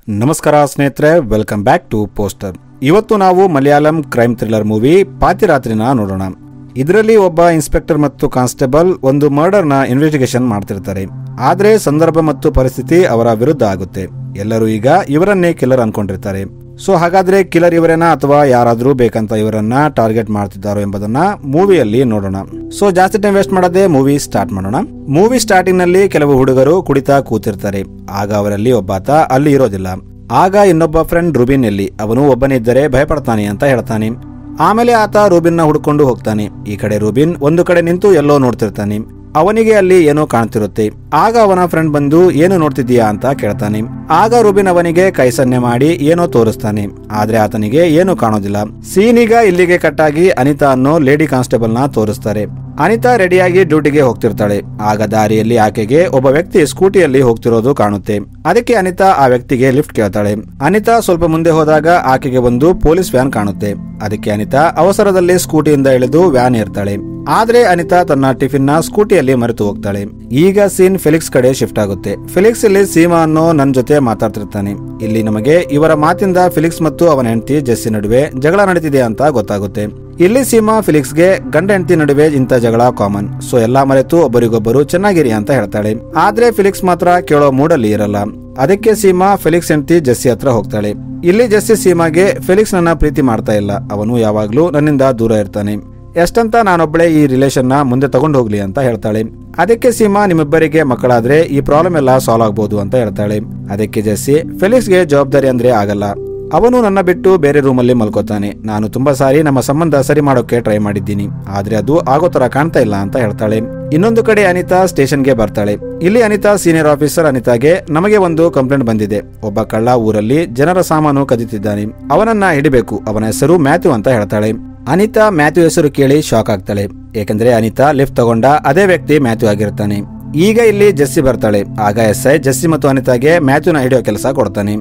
ನಮಸ್ಕಾರ ಸ್ನೇಹಿತರೆ, welcome back to poster. ಇವತ್ತು ನಾವು ಮಲಯಾಳಂ ಕ್ರೈಮ್ ಥ್ರಿಲ್ಲರ್ ಮೂವಿ ಪಾತಿರಾತ್ರಿನ ನೋಡೋಣ. ಇದರಲ್ಲಿ ಒಬ್ಬ ಇನ್ಸ್ಪೆಕ್ಟರ್ ಮತ್ತು ಕಾನ್ಸ್ಟೇಬಲ್ ಒಂದು ಮರ್ಡರ್ನ ಇನ್ವೆಸ್ಟಿಗೇಷನ್ ಮಾಡ್ತಿರ್ತಾರೆ. ಆದ್ರೆ ಸಂದರ್ಭ ಮತ್ತು ಪರಿಸ್ಥಿತಿ ಅವರ ವಿರುದ್ಧ ಆಗುತ್ತೆ. ಎಲ್ಲರೂ ಈಗ ಇವರನ್ನೇ ಕಿಲ್ಲರ್ ಅನ್ಕೊಂಡಿರ್ತಾರೆ. ಸೊ ಹಾಗಾದ್ರೆ ಕಿಲ್ಲರ್ ಇವರೇನಾ ಅಥವಾ ಯಾರಾದ್ರೂ ಬೇಕಂತ ಇವರನ್ನ ಟಾರ್ಗೆಟ್ ಮಾಡ್ತಿದ್ದಾರೋ ಎಂಬುದನ್ನ ಮೂವಿಯಲ್ಲಿ ನೋಡೋಣ. ಸೊ ಜಾಸ್ತಿ ಟೈಮ್ ವೇಸ್ಟ್ ಮಾಡದೆ ಮೂವಿ ಸ್ಟಾರ್ಟ್ ಮಾಡೋಣ. ಮೂವಿ ಸ್ಟಾರ್ಟಿಂಗ್ ನಲ್ಲಿ ಕೆಲವು ಹುಡುಗರು ಕುಡಿತಾ ಕೂತಿರ್ತಾರೆ. ಆಗ ಅವರಲ್ಲಿ ಒಬ್ಬಾತ ಅಲ್ಲಿ ಇರೋದಿಲ್ಲ. ಆಗ ಇನ್ನೊಬ್ಬ ಫ್ರೆಂಡ್ ರೂಬಿನ್ ಎಲ್ಲಿ, ಅವನು ಒಬ್ಬನಿದ್ದರೆ ಭಯಪಡ್ತಾನೆ ಅಂತ ಹೇಳ್ತಾನೆ. ಆಮೇಲೆ ಆತ ರೂಬಿನ್ ನ ಹುಡ್ಕೊಂಡು ಹೋಗ್ತಾನೆ. ಈ ಕಡೆ ರೂಬಿನ್ ಒಂದು ಕಡೆ ನಿಂತು ಎಲ್ಲೋ ನೋಡ್ತಿರ್ತಾನೆ. ಅವನಿಗೆ ಅಲ್ಲಿ ಏನೋ ಕಾಣ್ತಿರುತ್ತೆ. ಆಗ ಅವನ ಫ್ರೆಂಡ್ ಬಂದು ಏನು ನೋಡ್ತಿದ್ದೀಯಾ ಅಂತ ಕೇಳ್ತಾನೆ. ಆಗ ರೂಬಿನ್ ಅವನಿಗೆ ಕೈ ಸನ್ನೆ ಮಾಡಿ ಏನೋ ತೋರಿಸ್ತಾನೆ. ಆದ್ರೆ ಆತನಿಗೆ ಏನು ಕಾಣೋದಿಲ್ಲ. ಸೀನೀಗ ಇಲ್ಲಿಗೆ ಕಟ್ಟಾಗಿ ಅನಿತಾ ಅನ್ನೋ ಲೇಡಿ ಕಾನ್ಸ್ಟೇಬಲ್ ನ ತೋರಿಸ್ತಾರೆ. ಅನಿತಾ ರೆಡಿಯಾಗಿ ಡ್ಯೂಟಿಗೆ ಹೋಗ್ತಿರ್ತಾಳೆ. ಆಗ ದಾರಿಯಲ್ಲಿ ಆಕೆಗೆ ಒಬ್ಬ ವ್ಯಕ್ತಿ ಸ್ಕೂಟಿಯಲ್ಲಿ ಹೋಗ್ತಿರೋದು ಕಾಣುತ್ತೆ. ಅದಕ್ಕೆ ಅನಿತಾ ಆ ವ್ಯಕ್ತಿಗೆ ಲಿಫ್ಟ್ ಕೇಳ್ತಾಳೆ. ಅನಿತಾ ಸ್ವಲ್ಪ ಮುಂದೆ ಹೋದಾಗ ಆಕೆಗೆ ಒಂದು ಪೊಲೀಸ್ ವ್ಯಾನ್ ಕಾಣುತ್ತೆ. ಅದಕ್ಕೆ ಅನಿತಾ ಅವಸರದಲ್ಲಿ ಸ್ಕೂಟಿಯಿಂದ ಇಳಿದು ವ್ಯಾನ್ ಏರ್ತಾಳೆ. ಆದ್ರೆ ಅನಿತಾ ತನ್ನ ಟಿಫಿನ್ ನ ಸ್ಕೂಟಿಯಲ್ಲಿ ಮರೆತು ಹೋಗ್ತಾಳೆ. ಈಗ ಸೀನ್ ಫೆಲಿಕ್ಸ್ ಕಡೆ ಶಿಫ್ಟ್ ಆಗುತ್ತೆ. ಫೆಲಿಕ್ಸ್ ಇಲ್ಲಿ ಸೀಮಾ ಅನ್ನೋ ನನ್ನ ಜೊತೆ ಮಾತಾಡ್ತಿರ್ತಾನೆ. ಇಲ್ಲಿ ನಮಗೆ ಇವರ ಮಾತಿಂದ ಫೆಲಿಕ್ಸ್ ಮತ್ತು ಅವನ ಹೆಂಡತಿ ಜೆಸ್ಸಿ ನಡುವೆ ಜಗಳ ನಡೀತಿದೆ ಅಂತ ಗೊತ್ತಾಗುತ್ತೆ. ಇಲ್ಲಿ ಸೀಮಾ ಫೆಲಿಕ್ಸ್ಗೆ ಗಂಡ ಹೆಂಡತಿ ನಡುವೆ ಇಂಥ ಜಗಳ ಕಾಮನ್. ಸೊ ಎಲ್ಲಾ ಮರೆತು ಒಬ್ಬರಿಗೊಬ್ಬರು ಚೆನ್ನಾಗಿರಿ ಅಂತ ಹೇಳ್ತಾಳೆ. ಆದ್ರೆ ಫೆಲಿಕ್ಸ್ ಮಾತ್ರ ಕೇಳೋ ಮೂಡಲ್ಲಿ ಇರಲ್ಲ. ಅದಕ್ಕೆ ಸೀಮಾ ಫೆಲಿಕ್ಸ್ ಹೆಂಡತಿ ಜೆಸ್ಸಿ ಹತ್ರ ಹೋಗ್ತಾಳೆ. ಇಲ್ಲಿ ಜೆಸ್ಸಿ ಸೀಮಾಗೆ ಫೆಲಿಕ್ಸ್ ನನ್ನ ಪ್ರೀತಿ ಮಾಡ್ತಾ ಇಲ್ಲ, ಅವನು ಯಾವಾಗ್ಲೂ ನನ್ನಿಂದ ದೂರ ಇರ್ತಾನೆ, ಎಷ್ಟಂತ ನಾನೊಬ್ಬಳೆ ಈ ರಿಲೇಷನ್ ನ ಮುಂದೆ ತಗೊಂಡು ಹೋಗ್ಲಿ ಅಂತ ಹೇಳ್ತಾಳೆ. ಅದಕ್ಕೆ ಸೀಮಾ ನಿಮ್ಮಿಬ್ಬರಿಗೆ ಮಕ್ಕಳಾದ್ರೆ ಈ ಪ್ರಾಬ್ಲಮ್ ಎಲ್ಲ ಸಾಲ್ವ್ ಆಗ್ಬಹುದು ಅಂತ ಹೇಳ್ತಾಳೆ. ಅದಕ್ಕೆ ಜೆಸ್ಸಿ ಫೆಲಿಕ್ಸ್ಗೆ ಜವಾಬ್ದಾರಿ ಅಂದ್ರೆ ಆಗಲ್ಲ, ಅವನು ನನ್ನ ಬಿಟ್ಟು ಬೇರೆ ರೂಮ್ ಅಲ್ಲಿ ಮಲ್ಕೋತಾನೆ. ನಾನು ತುಂಬಾ ಸಾರಿ ನಮ್ಮ ಸಂಬಂಧ ಸರಿ ಮಾಡೋಕೆ ಟ್ರೈ ಮಾಡಿದ್ದೀನಿ, ಆದ್ರೆ ಅದು ಆಗೋ ತರ ಕಾಣ್ತಾ ಇಲ್ಲ ಅಂತ ಹೇಳ್ತಾಳೆ. ಇನ್ನೊಂದು ಕಡೆ ಅನಿತಾ ಸ್ಟೇಷನ್ಗೆ ಬರ್ತಾಳೆ. ಇಲ್ಲಿ ಅನಿತಾ ಸೀನಿಯರ್ ಆಫೀಸರ್ ಅನಿತಾಗೆ ನಮಗೆ ಒಂದು ಕಂಪ್ಲೇಂಟ್ ಬಂದಿದೆ. ಒಬ್ಬ ಕಳ್ಳ ಊರಲ್ಲಿ ಜನರ ಸಾಮಾನು ಕದಿತಿದ್ದಾನೆ, ಅವನನ್ನ ಹಿಡಿಬೇಕು, ಅವನ ಹೆಸರು ಮ್ಯಾಥ್ಯೂ ಅಂತ ಹೇಳ್ತಾಳೆ. ಅನಿತಾ ಮ್ಯಾಥ್ಯೂ ಹೆಸರು ಕೇಳಿ ಶಾಕ್ ಆಗ್ತಾಳೆ. ಯಾಕಂದ್ರೆ ಅನಿತಾ ಲಿಫ್ಟ್ ತಗೊಂಡ ಅದೇ ವ್ಯಕ್ತಿ ಮ್ಯಾಥ್ಯೂ ಆಗಿರ್ತಾನೆ. ಈಗ ಇಲ್ಲಿ ಜೆಸ್ಸಿ ಬರ್ತಾಳೆ. ಆಗ ಎಸ್ಐ ಜೆಸ್ಸಿ ಮತ್ತು ಅನಿತಾಗೆ ಮ್ಯಾಥ್ಯೂನ ಹಿಡಿಯೋ ಕೆಲಸ ಕೊಡ್ತಾನೆ.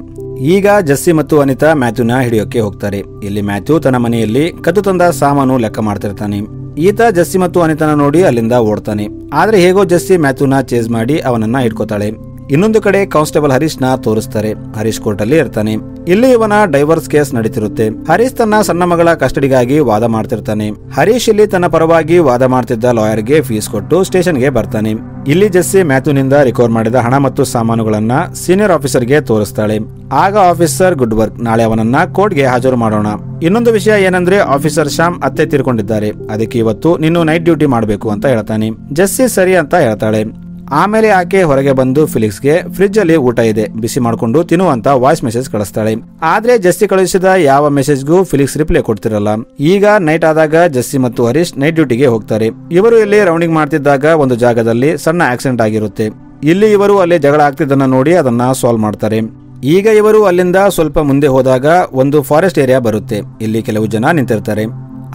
ಈಗ ಜೆಸ್ಸಿ ಮತ್ತು ಅನಿತಾ ಮ್ಯಾಥ್ಯೂನ ಹಿಡಿಯೋಕೆ ಹೋಗ್ತಾರೆ. ಇಲ್ಲಿ ಮ್ಯಾಥ್ಯೂ ತನ್ನ ಮನೆಯಲ್ಲಿ ಕದ್ದು ತಂದ ಸಾಮಾನು ಲೆಕ್ಕ ಮಾಡ್ತಿರ್ತಾನೆ. ಈತ ಜೆಸ್ಸಿ ಮತ್ತು ಅನಿತಾನ ನೋಡಿ ಅಲ್ಲಿಂದ ಓಡ್ತಾನೆ. ಆದ್ರೆ ಹೇಗೋ ಜೆಸ್ಸಿ ಮ್ಯಾಥ್ಯೂನ ಚೇಸ್ ಮಾಡಿ ಅವನನ್ನ ಹಿಡ್ಕೋತಾಳೆ. ಇನ್ನೊಂದು ಕಡೆ ಕಾನ್ಸ್ಟೇಬಲ್ ಹರೀಶ್ ನ ತೋರಿಸ್ತಾರೆ. ಹರೀಶ್ ಕೋರ್ಟ್ ಅಲ್ಲಿ ಇರ್ತಾನೆ. ಇಲ್ಲಿ ಇವನ ಡೈವರ್ಸ್ ಕೇಸ್ ನಡೀತಿರುತ್ತೆ. ಹರೀಶ್ ತನ್ನ ಸಣ್ಣ ಮಗಳ ಕಸ್ಟಡಿಗಾಗಿ ವಾದ ಮಾಡ್ತಿರ್ತಾನೆ. ಹರೀಶ್ ಇಲ್ಲಿ ತನ್ನ ಪರವಾಗಿ ವಾದ ಮಾಡ್ತಿದ್ದ ಲಾಯರ್ಗೆ ಫೀಸ್ ಕೊಟ್ಟು ಸ್ಟೇಷನ್ಗೆ ಬರ್ತಾನೆ. ಇಲ್ಲಿ ಜೆಸ್ಸಿ ಮ್ಯಾಥ್ಯೂನಿಂದ ರಿಕವರ್ ಮಾಡಿದ ಹಣ ಮತ್ತು ಸಾಮಾನುಗಳನ್ನ ಸೀನಿಯರ್ ಆಫೀಸರ್ಗೆ ತೋರಿಸ್ತಾಳೆ. ಆಗ ಆಫೀಸರ್ ಗುಡ್ ವರ್ಕ್, ನಾಳೆ ಅವನನ್ನ ಕೋರ್ಟ್ಗೆ ಹಾಜರು ಮಾಡೋಣ. ಇನ್ನೊಂದು ವಿಷಯ ಏನಂದ್ರೆ ಆಫೀಸರ್ ಶ್ಯಾಮ್ ಅತ್ತೆ ತೀರ್ಕೊಂಡಿದ್ದಾರೆ, ಅದಕ್ಕೆ ಇವತ್ತು ನೀನು ನೈಟ್ ಡ್ಯೂಟಿ ಮಾಡಬೇಕು ಅಂತ ಹೇಳ್ತಾನೆ. ಜೆಸ್ಸಿ ಸರಿ ಅಂತ ಹೇಳ್ತಾಳೆ. ಆಮೇಲೆ ಆಕೆ ಹೊರಗೆ ಬಂದು ಫಿಲಿಕ್ಸ್ಗೆ ಫ್ರಿಜ್ ಅಲ್ಲಿ ಊಟ ಇದೆ, ಬಿಸಿ ಮಾಡ್ಕೊಂಡು ತಿನ್ನುವಂತ ವಾಯ್ಸ್ ಮೆಸೇಜ್ ಕಳಿಸ್ತಾಳೆ. ಆದ್ರೆ ಜೆಸ್ಸಿ ಕಳುಹಿಸಿದ ಯಾವ ಮೆಸೇಜ್ಗೂ ಫಿಲಿಕ್ಸ್ ರಿಪ್ಲೈ ಕೊಡ್ತಿರಲ್ಲ. ಈಗ ನೈಟ್ ಆದಾಗ ಜೆಸ್ಸಿ ಮತ್ತು ಹರೀಶ್ ನೈಟ್ ಡ್ಯೂಟಿಗೆ ಹೋಗ್ತಾರೆ. ಇವರು ಇಲ್ಲಿ ರೌಂಡಿಂಗ್ ಮಾಡ್ತಿದ್ದಾಗ ಒಂದು ಜಾಗದಲ್ಲಿ ಸಣ್ಣ ಆಕ್ಸಿಡೆಂಟ್ ಆಗಿರುತ್ತೆ. ಇಲ್ಲಿ ಇವರು ಅಲ್ಲಿ ಜಗಳ ಆಗ್ತಿದ್ದನ್ನ ನೋಡಿ ಅದನ್ನ ಸಾಲ್ವ್ ಮಾಡ್ತಾರೆ. ಈಗ ಇವರು ಅಲ್ಲಿಂದ ಸ್ವಲ್ಪ ಮುಂದೆ ಹೋದಾಗ ಒಂದು ಫಾರೆಸ್ಟ್ ಏರಿಯಾ ಬರುತ್ತೆ. ಇಲ್ಲಿ ಕೆಲವು ಜನ ನಿಂತಿರ್ತಾರೆ.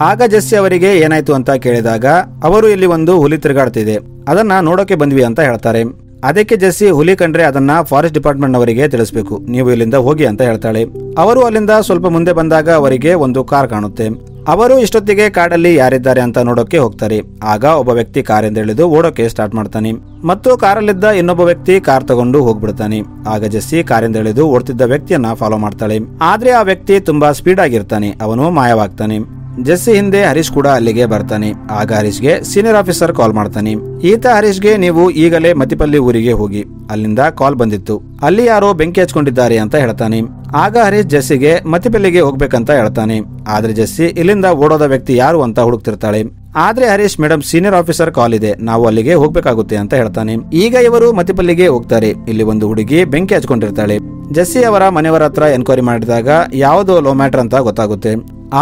ಆಗ ಜೆಸ್ಸಿ ಅವರಿಗೆ ಏನಾಯ್ತು ಅಂತ ಕೇಳಿದಾಗ ಅವರು ಇಲ್ಲಿ ಒಂದು ಹುಲಿ ತಿರುಗಾಡ್ತಿದೆ, ಅದನ್ನ ನೋಡೋಕೆ ಬಂದ್ವಿ ಅಂತ ಹೇಳ್ತಾರೆ. ಅದಕ್ಕೆ ಜೆಸ್ಸಿ ಹುಲಿ ಕಂಡ್ರೆ ಅದನ್ನ ಫಾರೆಸ್ಟ್ ಡಿಪಾರ್ಟ್ಮೆಂಟ್ ಅವರಿಗೆ ತಿಳಿಸಬೇಕು, ನೀವು ಇಲ್ಲಿಂದ ಹೋಗಿ ಅಂತ ಹೇಳ್ತಾಳೆ. ಅವರು ಅಲ್ಲಿಂದ ಸ್ವಲ್ಪ ಮುಂದೆ ಬಂದಾಗ ಅವರಿಗೆ ಒಂದು ಕಾರ್ ಕಾಣುತ್ತೆ. ಅವರು ಇಷ್ಟೊತ್ತಿಗೆ ಕಾಡಲ್ಲಿ ಯಾರಿದ್ದಾರೆ ಅಂತ ನೋಡೋಕೆ ಹೋಗ್ತಾರೆ. ಆಗ ಒಬ್ಬ ವ್ಯಕ್ತಿ ಕಾರಿಂದ ಇಳಿದು ಓಡೋಕೆ ಸ್ಟಾರ್ಟ್ ಮಾಡ್ತಾನೆ ಮತ್ತು ಕಾರಲ್ಲಿದ್ದ ಇನ್ನೊಬ್ಬ ವ್ಯಕ್ತಿ ಕಾರ್ ತಗೊಂಡು ಹೋಗ್ಬಿಡ್ತಾನೆ. ಆಗ ಜೆಸ್ಸಿ ಕಾರಿಂದ ಇಳಿದು ಓಡ್ತಿದ್ದ ವ್ಯಕ್ತಿಯನ್ನ ಫಾಲೋ ಮಾಡ್ತಾಳೆ. ಆದ್ರೆ ಆ ವ್ಯಕ್ತಿ ತುಂಬಾ ಸ್ಪೀಡ್ ಆಗಿರ್ತಾನೆ, ಅವನು ಮಾಯವಾಗ್ತಾನೆ. ಜೆಸ್ಸಿ ಹಿಂದೆ ಹರೀಶ್ ಕೂಡ ಅಲ್ಲಿಗೆ ಬರ್ತಾನೆ. ಆಗ ಹರೀಶ್ಗೆ ಸೀನಿಯರ್ ಆಫೀಸರ್ ಕಾಲ್ ಮಾಡ್ತಾನೆ. ಈತ ಹರೀಶ್ಗೆ ನೀವು ಈಗಲೇ ಮತಿಪಲ್ಲಿ ಊರಿಗೆ ಹೋಗಿ, ಅಲ್ಲಿಂದ ಕಾಲ್ ಬಂದಿತ್ತು, ಅಲ್ಲಿ ಯಾರೋ ಬೆಂಕಿ ಹಚ್ಕೊಂಡಿದ್ದಾರೆ ಅಂತ ಹೇಳ್ತಾನೆ. ಆಗ ಹರೀಶ್ ಜೆಸ್ಸಿಗೆ ಮತಿಪಲ್ಲಿಗೆ ಹೋಗ್ಬೇಕಂತ ಹೇಳ್ತಾನೆ. ಆದ್ರೆ ಜೆಸ್ಸಿ ಇಲ್ಲಿಂದ ಓಡೋದ ವ್ಯಕ್ತಿ ಯಾರು ಅಂತ ಹುಡುಕ್ತಿರ್ತಾಳೆ. ಆದ್ರೆ ಹರೀಶ್ ಮೇಡಮ್ ಸೀನಿಯರ್ ಆಫೀಸರ್ ಕಾಲ್ ಇದೆ, ನಾವು ಅಲ್ಲಿಗೆ ಹೋಗ್ಬೇಕಾಗುತ್ತೆ ಅಂತ ಹೇಳ್ತಾನೆ. ಈಗ ಇವರು ಮತಿಪಲ್ಲಿಗೆ ಹೋಗ್ತಾರೆ. ಇಲ್ಲಿ ಒಂದು ಹುಡುಗಿ ಬೆಂಕಿ ಹಚ್ಕೊಂಡಿರ್ತಾಳೆ. ಜೆಸ್ಸಿ ಅವರ ಮನೆಯವರ ಹತ್ರ ಎನ್ಕ್ವೈರಿ ಮಾಡಿದಾಗ ಯಾವುದೋ ಲೋ ಮ್ಯಾಟರ್ ಅಂತ ಗೊತ್ತಾಗುತ್ತೆ.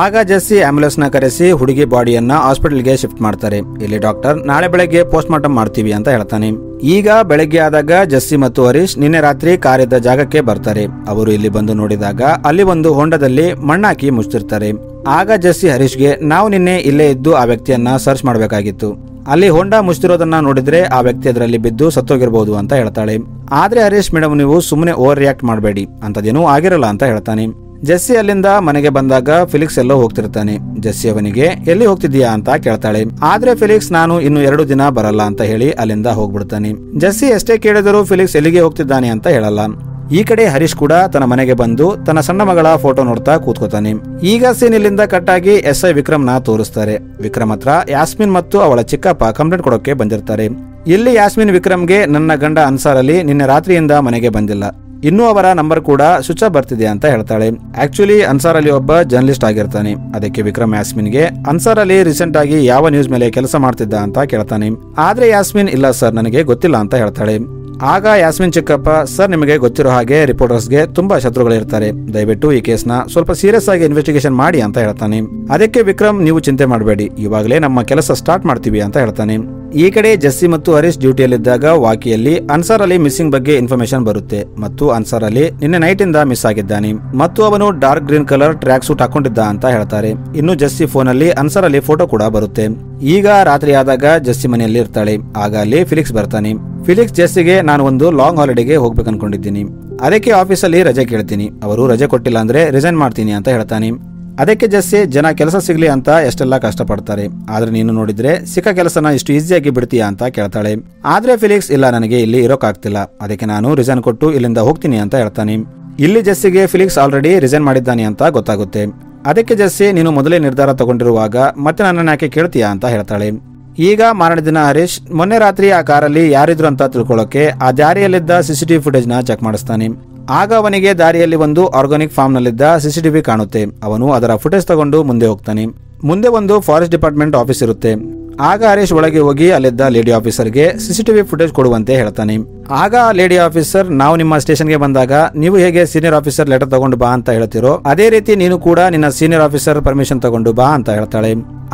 ಆಗ ಜೆಸ್ಸಿ ಆಂಬ್ಯುಲೆನ್ಸ್ ನ ಕರೆಸಿ ಹುಡುಗಿ ಬಾಡಿಯನ್ನ ಹಾಸ್ಪಿಟಲ್ಗೆ ಶಿಫ್ಟ್ ಮಾಡ್ತಾರೆ. ಇಲ್ಲಿ ಡಾಕ್ಟರ್ ನಾಳೆ ಬೆಳಗ್ಗೆ ಪೋಸ್ಟ್ ಮಾರ್ಟಮ್ ಮಾಡ್ತೀವಿ ಅಂತ ಹೇಳ್ತಾನೆ. ಈಗ ಬೆಳಗ್ಗೆ ಆದಾಗ ಜೆಸ್ಸಿ ಮತ್ತು ಹರೀಶ್ ನಿನ್ನೆ ರಾತ್ರಿ ಕಾರ್ ಇದ್ದ ಜಾಗಕ್ಕೆ ಬರ್ತಾರೆ. ಅವರು ಇಲ್ಲಿ ಬಂದು ನೋಡಿದಾಗ ಅಲ್ಲಿ ಒಂದು ಹೊಂಡದಲ್ಲಿ ಮಣ್ಣಾಕಿ ಮುಚ್ಚಿರ್ತಾರೆ. ಆಗ ಜೆಸ್ಸಿ ಹರೀಶ್ಗೆ ನಾವು ನಿನ್ನೆ ಇಲ್ಲೇ ಇದ್ದು ಆ ವ್ಯಕ್ತಿಯನ್ನ ಸರ್ಚ್ ಮಾಡಬೇಕಾಗಿತ್ತು, ಅಲ್ಲಿ ಹೊಂಡ ಮುಚ್ಚಿರೋದನ್ನ ನೋಡಿದ್ರೆ ಆ ವ್ಯಕ್ತಿ ಅದರಲ್ಲಿ ಬಿದ್ದು ಸತ್ತೋಗಿರಬಹುದು ಅಂತ ಹೇಳ್ತಾಳೆ. ಆದ್ರೆ ಹರೀಶ್ ಮೇಡಮ್ ನೀವು ಸುಮ್ಮನೆ ಓವರ್ ರಿಯಾಕ್ಟ್ ಮಾಡಬೇಡಿ, ಅಂತದೇನೂ ಆಗಿರಲ್ಲ ಅಂತ ಹೇಳ್ತಾನೆ. ಜೆಸ್ಸಿ ಅಲ್ಲಿಂದ ಮನೆಗೆ ಬಂದಾಗ ಫಿಲಿಕ್ಸ್ ಎಲ್ಲೋ ಹೋಗ್ತಿರ್ತಾನೆ. ಜೆಸ್ಸಿ ಅವನಿಗೆ ಎಲ್ಲಿ ಹೋಗ್ತಿದ್ಯಾ ಅಂತ ಕೇಳ್ತಾಳೆ. ಆದ್ರೆ ಫಿಲಿಕ್ಸ್ ನಾನು ಇನ್ನು 2 ದಿನ ಬರಲ್ಲ ಅಂತ ಹೇಳಿ ಅಲ್ಲಿಂದ ಹೋಗ್ಬಿಡ್ತಾನೆ. ಜೆಸ್ಸಿ ಎಷ್ಟೇ ಕೇಳಿದರೂ ಫಿಲಿಕ್ಸ್ ಎಲ್ಲಿಗೆ ಹೋಗ್ತಿದ್ದಾನೆ ಅಂತ ಹೇಳಲ್ಲ. ಈ ಕಡೆ ಹರೀಶ್ ಕೂಡ ತನ್ನ ಮನೆಗೆ ಬಂದು ತನ್ನ ಸಣ್ಣ ಮಗಳ ಫೋಟೋ ನೋಡ್ತಾ ಕೂತ್ಕೋತಾನೆ. ಈಗ ಸೀನ್ ಇಲ್ಲಿಂದ ಕಟ್ ಆಗಿ SI ವಿಕ್ರಮ್ ನ ತೋರಿಸ್ತಾರೆ. ವಿಕ್ರಮ್ ಹತ್ರ ಯಾಸ್ಮಿನ್ ಮತ್ತು ಅವಳ ಚಿಕ್ಕಪ್ಪ ಕಂಪ್ಲೇಂಟ್ ಕೊಡೋಕೆ ಬಂದಿರ್ತಾರೆ. ಇಲ್ಲಿ ಯಾಸ್ಮಿನ್ ವಿಕ್ರಮ್ಗೆ ನನ್ನ ಗಂಡ ಅನ್ಸಾರ್ ಅಲಿ ನಿನ್ನೆ ರಾತ್ರಿಯಿಂದ ಮನೆಗೆ ಬಂದಿಲ್ಲ, ಇನ್ನೂ ಅವರ ನಂಬರ್ ಕೂಡ ಸ್ವಿಚ್ ಆಫ್ ಬರ್ತಿದೆ ಅಂತ ಹೇಳ್ತಾಳೆ. ಆಕ್ಚುಲಿ ಅನ್ಸಾರ್ ಅಲಿ ಒಬ್ಬ ಜರ್ನಲಿಸ್ಟ್ ಆಗಿರ್ತಾನೆ. ಅದಕ್ಕೆ ವಿಕ್ರಮ್ ಯಾಸ್ಮಿನ್ಗೆ ಅನ್ಸಾರ್ ಅಲಿ ರೀಸೆಂಟ್ ಆಗಿ ಯಾವ ನ್ಯೂಸ್ ಮೇಲೆ ಕೆಲಸ ಮಾಡ್ತಿದ್ದ ಅಂತ ಕೇಳ್ತಾನೆ. ಆದ್ರೆ ಯಾಸ್ಮಿನ್ ಇಲ್ಲ ಸರ್ ನನಗೆ ಗೊತ್ತಿಲ್ಲ ಅಂತ ಹೇಳ್ತಾಳೆ. ಆಗ ಯಾಸ್ಮಿನ್ ಚಿಕ್ಕಪ್ಪ, ಸರ್ ನಿಮಗೆ ಗೊತ್ತಿರೋ ಹಾಗೆ ರಿಪೋರ್ಟರ್ಸ್ಗೆ ತುಂಬಾ ಶತ್ರುಗಳಿರ್ತಾರೆ, ದಯವಿಟ್ಟು ಈ ಕೇಸ್ನ ಸ್ವಲ್ಪ ಸೀರಿಯಸ್ ಆಗಿ ಇನ್ವೆಸ್ಟಿಗೇಷನ್ ಮಾಡಿ ಅಂತ ಹೇಳ್ತಾನೆ. ಅದಕ್ಕೆ ವಿಕ್ರಮ್, ನೀವು ಚಿಂತೆ ಮಾಡಬೇಡಿ, ಇವಾಗಲೇ ನಮ್ಮ ಕೆಲಸ ಸ್ಟಾರ್ಟ್ ಮಾಡ್ತೀವಿ ಅಂತ ಹೇಳ್ತಾನೆ. ಈ ಕಡೆ ಜೆಸ್ಸಿ ಮತ್ತು ಹರೀಶ್ ಡ್ಯೂಟಿಯಲ್ಲಿದ್ದಾಗ ವಾಕಿಯಲ್ಲಿ ಅನ್ಸಾರ್ ಅಲಿ ಮಿಸ್ಸಿಂಗ್ ಬಗ್ಗೆ ಇನ್ಫಾರ್ಮೇಶನ್ ಬರುತ್ತೆ ಮತ್ತು ಅನ್ಸಾರ್ ಅಲಿ ನಿನ್ನೆ ನೈಟ್ ಇಂದ ಮಿಸ್ ಆಗಿದ್ದಾನೆ ಮತ್ತು ಅವನು dark green colour track suit ಹಾಕೊಂಡಿದ್ದ ಅಂತ ಹೇಳ್ತಾರೆ. ಇನ್ನು ಜೆಸ್ಸಿ ಫೋನ್ ಅಲ್ಲಿ ಅನ್ಸಾರ್ ಅಲಿ ಫೋಟೋ ಕೂಡ ಬರುತ್ತೆ. ಈಗ ರಾತ್ರಿ ಆದಾಗ ಜೆಸ್ಸಿ ಮನೆಯಲ್ಲಿ ಇರ್ತಾಳೆ. ಆಗ ಅಲ್ಲಿ ಫಿಲಿಕ್ಸ್ ಬರ್ತಾನೆ. ಫಿಲಿಕ್ಸ್ ಜೆಸ್ಸಿಗೆ, ನಾನು ಒಂದು ಲಾಂಗ್ ಹಾಲಿಡೇಗೆ ಹೋಗ್ಬೇಕು ಅನ್ಕೊಂಡಿದ್ದೀನಿ, ಅದಕ್ಕೆ ಆಫೀಸಲ್ಲಿ ರಜೆ ಕೇಳ್ತೀನಿ, ಅವರು ರಜೆ ಕೊಟ್ಟಿಲ್ಲ ಅಂದ್ರೆ ರಿಸೈನ್ ಮಾಡ್ತೀನಿ ಅಂತ ಹೇಳ್ತಾನೆ. ಅದಕ್ಕೆ ಜೆಸ್ಸಿ, ಜನ ಕೆಲಸ ಸಿಗ್ಲಿ ಅಂತ ಎಷ್ಟೆಲ್ಲ ಕಷ್ಟಪಡ್ತಾರೆ, ಆದ್ರೆ ನೀನು ನೋಡಿದ್ರೆ ಸಿಕ್ಕ ಕೆಲಸನ ಇಷ್ಟು ಈಸಿಯಾಗಿ ಬಿಡ್ತೀಯಾ ಅಂತ ಕೇಳ್ತಾಳೆ. ಆದ್ರೆ ಫಿಲಿಕ್ಸ್, ಇಲ್ಲ ನನಗೆ ಇಲ್ಲಿ ಇರೋಕ್ಕಾಗ್ತಿಲ್ಲ, ಅದಕ್ಕೆ ನಾನು ರಿಸೈನ್ ಕೊಟ್ಟು ಇಲ್ಲಿಂದ ಹೋಗ್ತೀನಿ ಅಂತ ಹೇಳ್ತಾನೆ. ಇಲ್ಲಿ ಜೆಸ್ಸಿಗೆ ಫಿಲಿಕ್ಸ್ ಆಲ್ರೆಡಿ ರಿಸೈನ್ ಮಾಡಿದ್ದಾನೆ ಅಂತ ಗೊತ್ತಾಗುತ್ತೆ. ಅದಕ್ಕೆ ಜೆಸ್ಸಿ, ನೀನು ಮೊದಲೇ ನಿರ್ಧಾರ ತಗೊಂಡಿರುವಾಗ ಮತ್ತೆ ನನ್ನನ್ನು ಯಾಕೆ ಕೇಳ್ತೀಯಾ ಅಂತ ಹೇಳ್ತಾಳೆ. ಈಗ ಮಾರನೇ ದಿನ ಹರೀಶ್ ಮೊನ್ನೆ ರಾತ್ರಿ ಆ ಕಾರಲ್ಲಿ ಯಾರಿದ್ರು ಅಂತ ತಿಳ್ಕೊಳ್ಳೋಕೆ ಆ ದಾರಿಯಲ್ಲಿದ್ದ CCTV ಫುಟೇಜ್ ನ ಚೆಕ್ ಮಾಡಿಸ್ತಾನೆ. ಆಗ ಅವನಿಗೆ ದಾರಿಯಲ್ಲಿ ಒಂದು ಆರ್ಗಾನಿಕ್ ಫಾರ್ಮ್ ನಲ್ಲಿದ್ದ CCTV ಕಾಣುತ್ತೆ. ಅವನು ಅದರ ಫುಟೇಜ್ ತಗೊಂಡು ಮುಂದೆ ಹೋಗ್ತಾನೆ. ಮುಂದೆ ಒಂದು ಫಾರೆಸ್ಟ್ ಡಿಪಾರ್ಟ್ಮೆಂಟ್ ಆಫೀಸ್ ಇರುತ್ತೆ. ಆಗ ಹರೀಶ್ ಒಳಗೆ ಹೋಗಿ ಅಲ್ಲಿದ್ದ ಲೇಡಿ ಆಫೀಸರ್ಗೆ CCTV ಫುಟೇಜ್ ಕೊಡುವಂತೆ ಹೇಳ್ತಾನೆ. ಆಗ ಲೇಡಿ ಆಫೀಸರ್, ನಾವು ನಿಮ್ಮ ಸ್ಟೇಷನ್ಗೆ ಬಂದಾಗ ನೀವು ಹೇಗೆ ಸೀನಿಯರ್ ಆಫೀಸರ್ ಲೆಟರ್ ತಗೊಂಡು ಬಾ ಅಂತ ಹೇಳ್ತಿರೋ ಅದೇ ರೀತಿ ನೀನು ಕೂಡ ನಿನ್ನ ಸೀನಿಯರ್ ಆಫೀಸರ್ ಪರ್ಮಿಷನ್ ತಗೊಂಡು ಬಾ ಅಂತ ಹೇಳ್ತಾಳೆ.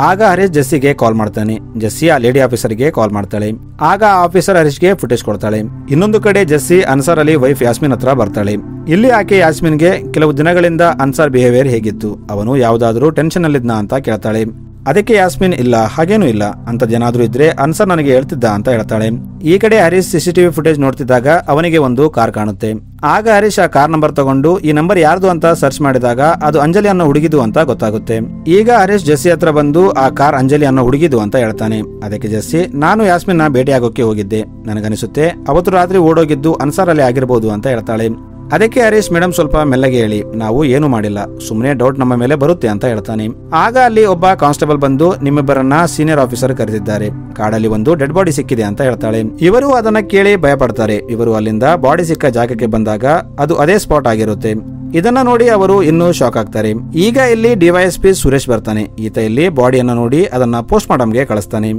ಆಗ ಹರೀಶ್ ಜೆಸ್ಸಿಗೆ ಕಾಲ್ ಮಾಡ್ತಾನೆ. ಜೆಸ್ಸಿ ಆ ಲೇಡಿ ಆಫೀಸರ್ಗೆ ಕಾಲ್ ಮಾಡ್ತಾಳೆ. ಆಗ ಆಫೀಸರ್ ಹರೀಶ್ಗೆ ಫುಟೇಜ್ ಕೊಡ್ತಾಳೆ. ಇನ್ನೊಂದು ಕಡೆ ಜೆಸ್ಸಿ ಅನ್ಸಾರ್ ಅಲಿ ವೈಫ್ ಯಾಸ್ಮಿನ್ ಹತ್ರ ಬರ್ತಾಳೆ. ಇಲ್ಲಿ ಆಕೆ ಯಾಸ್ಮಿನ್ಗೆ ಕೆಲವು ದಿನಗಳಿಂದ ಅನ್ಸಾರ್ ಬಿಹೇವಿಯರ್ ಹೇಗಿತ್ತು, ಅವನು ಯಾವುದಾದ್ರೂ ಟೆನ್ಷನ್ ಅಲ್ಲಿದ್ನಾ ಅಂತ ಕೇಳ್ತಾಳೆ. ಅದಕ್ಕೆ ಯಾಸ್ಮಿನ್, ಇಲ್ಲ ಹಾಗೇನೂ ಇಲ್ಲ, ಅಂತದ್ದೇನಾದ್ರೂ ಇದ್ರೆ ಅನ್ಸರ್ ನನಗೆ ಹೇಳ್ತಿದ್ದ ಅಂತ ಹೇಳ್ತಾಳೆ. ಈ ಕಡೆ ಹರೀಶ್ CCTV ಫುಟೇಜ್ ನೋಡ್ತಿದ್ದಾಗ ಅವನಿಗೆ ಒಂದು ಕಾರ್ ಕಾಣುತ್ತೆ. ಆಗ ಹರೀಶ್ ಆ ಕಾರ್ ನಂಬರ್ ತಗೊಂಡು ಈ ನಂಬರ್ ಯಾರ್ದು ಅಂತ ಸರ್ಚ್ ಮಾಡಿದಾಗ ಅದು ಅಂಜಲಿ ಅನ್ನೋ ಹುಡುಗಿದು ಅಂತ ಗೊತ್ತಾಗುತ್ತೆ. ಈಗ ಹರೀಶ್ ಜೆಸ್ಸಿ ಹತ್ರ ಬಂದು ಆ ಕಾರ್ ಅಂಜಲಿ ಅನ್ನೋ ಹುಡುಗಿದು ಅಂತ ಹೇಳ್ತಾನೆ. ಅದಕ್ಕೆ ಜೆಸ್ಸಿ, ನಾನು ಯಾಸ್ಮಿನ್ ನ ಭೇಟಿಯಾಗೋಕೆ ಹೋಗಿದ್ದೆ, ನನಗನಿಸುತ್ತೆ ಅವತ್ತು ರಾತ್ರಿ ಓಡೋಗಿದ್ದು ಅನ್ಸಾರ್ ಅಲಿ ಆಗಿರ್ಬೋದು ಅಂತ ಹೇಳ್ತಾಳೆ. ಅದಕ್ಕೆ ಹರೀಶ್, ಮೇಡಮ್ ಸ್ವಲ್ಪ ಮೆಲ್ಲಗೆ ಹೇಳಿ, ನಾವು ಏನು ಮಾಡಿಲ್ಲ, ಸುಮ್ಮನೆ ಡೌಟ್ ನಮ್ಮ ಮೇಲೆ ಬರುತ್ತೆ ಅಂತ ಹೇಳ್ತಾನೆ. ಆಗ ಅಲ್ಲಿ ಒಬ್ಬ ಕಾನ್ಸ್ಟೇಬಲ್ ಬಂದು ನಿಮ್ಮಿಬ್ಬರನ್ನ ಸೀನಿಯರ್ ಆಫೀಸರ್ ಕರೆದಿದ್ದಾರೆ, ಕಾಡಲ್ಲಿ ಒಂದು ಡೆಡ್ ಬಾಡಿ ಸಿಕ್ಕಿದೆ ಅಂತ ಹೇಳ್ತಾಳೆ. ಇವರು ಅದನ್ನ ಕೇಳಿ ಭಯ ಪಡ್ತಾರೆ. ಇವರು ಅಲ್ಲಿಂದ ಬಾಡಿ ಸಿಕ್ಕ ಜಾಗಕ್ಕೆ ಬಂದಾಗ ಅದು ಅದೇ ಸ್ಪಾಟ್ ಆಗಿರುತ್ತೆ. ಇದನ್ನ ನೋಡಿ ಅವರು ಇನ್ನೂ ಶಾಕ್ ಆಗ್ತಾರೆ. ಈಗ ಇಲ್ಲಿ DYSP ಸುರೇಶ್ ಬರ್ತಾನೆ. ಈತ ಇಲ್ಲಿ ಬಾಡಿಯನ್ನ ನೋಡಿ ಅದನ್ನ ಪೋಸ್ಟ್ ಮಾರ್ಟಂಗೆ ಕಳಿಸ್ತಾನೆ.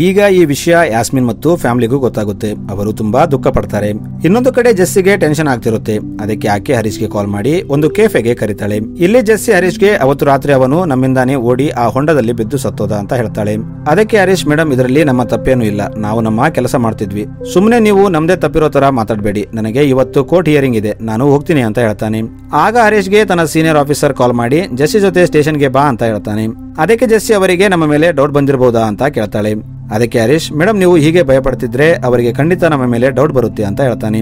ಈಗ ಈ ವಿಷಯ ಯಾಸ್ಮಿನ್ ಮತ್ತು ಫ್ಯಾಮಿಲಿಗೂ ಗೊತ್ತಾಗುತ್ತೆ. ಅವರು ತುಂಬಾ ದುಃಖ ಪಡ್ತಾರೆ. ಇನ್ನೊಂದು ಕಡೆ ಜೆಸ್ಸಿಗೆ ಟೆನ್ಷನ್ ಆಗ್ತಿರುತ್ತೆ. ಅದಕ್ಕೆ ಆಕೆ ಹರೀಶ್ಗೆ ಕಾಲ್ ಮಾಡಿ ಒಂದು ಕೆಫೆಗೆ ಕರೀತಾಳೆ. ಇಲ್ಲಿ ಜೆಸ್ಸಿ ಹರೀಶ್ಗೆ ಅವತ್ತು ರಾತ್ರಿ ಅವನು ನಮ್ಮಿಂದಾನೇ ಓಡಿ ಆ ಹೊಂಡದಲ್ಲಿ ಬಿದ್ದು ಸತ್ತೋದ ಅಂತ ಹೇಳ್ತಾಳೆ. ಅದಕ್ಕೆ ಹರೀಶ್, ಮೇಡಮ್ ಇದರಲ್ಲಿ ನಮ್ಮ ತಪ್ಪೇನೂ ಇಲ್ಲ, ನಾವು ನಮ್ಮ ಕೆಲಸ ಮಾಡ್ತಿದ್ವಿ, ಸುಮ್ಮನೆ ನೀವು ನಮ್ದೇ ತಪ್ಪಿರೋ ತರ ಮಾತಾಡಬೇಡಿ, ನನಗೆ ಇವತ್ತು ಕೋರ್ಟ್ ಹಿಯರಿಂಗ್ ಇದೆ, ನಾನು ಹೋಗ್ತೀನಿ ಅಂತ ಹೇಳ್ತಾನೆ. ಆಗ ಹರೀಶ್ಗೆ ತನ್ನ ಸೀನಿಯರ್ ಆಫೀಸರ್ ಕಾಲ್ ಮಾಡಿ ಜೆಸ್ಸಿ ಜೊತೆ ಸ್ಟೇಷನ್ಗೆ ಬಾ ಅಂತ ಹೇಳ್ತಾನೆ. ಅದಕ್ಕೆ ಜೆಸ್ಸಿ ಅವರಿಗೆ ನಮ್ಮ ಮೇಲೆ ಡೌಟ್ ಬಂದಿರಬಹುದಾ ಅಂತ ಕೇಳ್ತಾಳೆ. ಅದಕ್ಕೆ ಹರೀಶ್, ಮೇಡಮ್ ನೀವು ಹೀಗೆ ಭಯಪಡ್ತಿದ್ರೆ ಅವರಿಗೆ ಖಂಡಿತ ನಮ್ಮ ಮೇಲೆ ಡೌಟ್ ಬರುತ್ತೆ ಅಂತ ಹೇಳ್ತಾನೆ.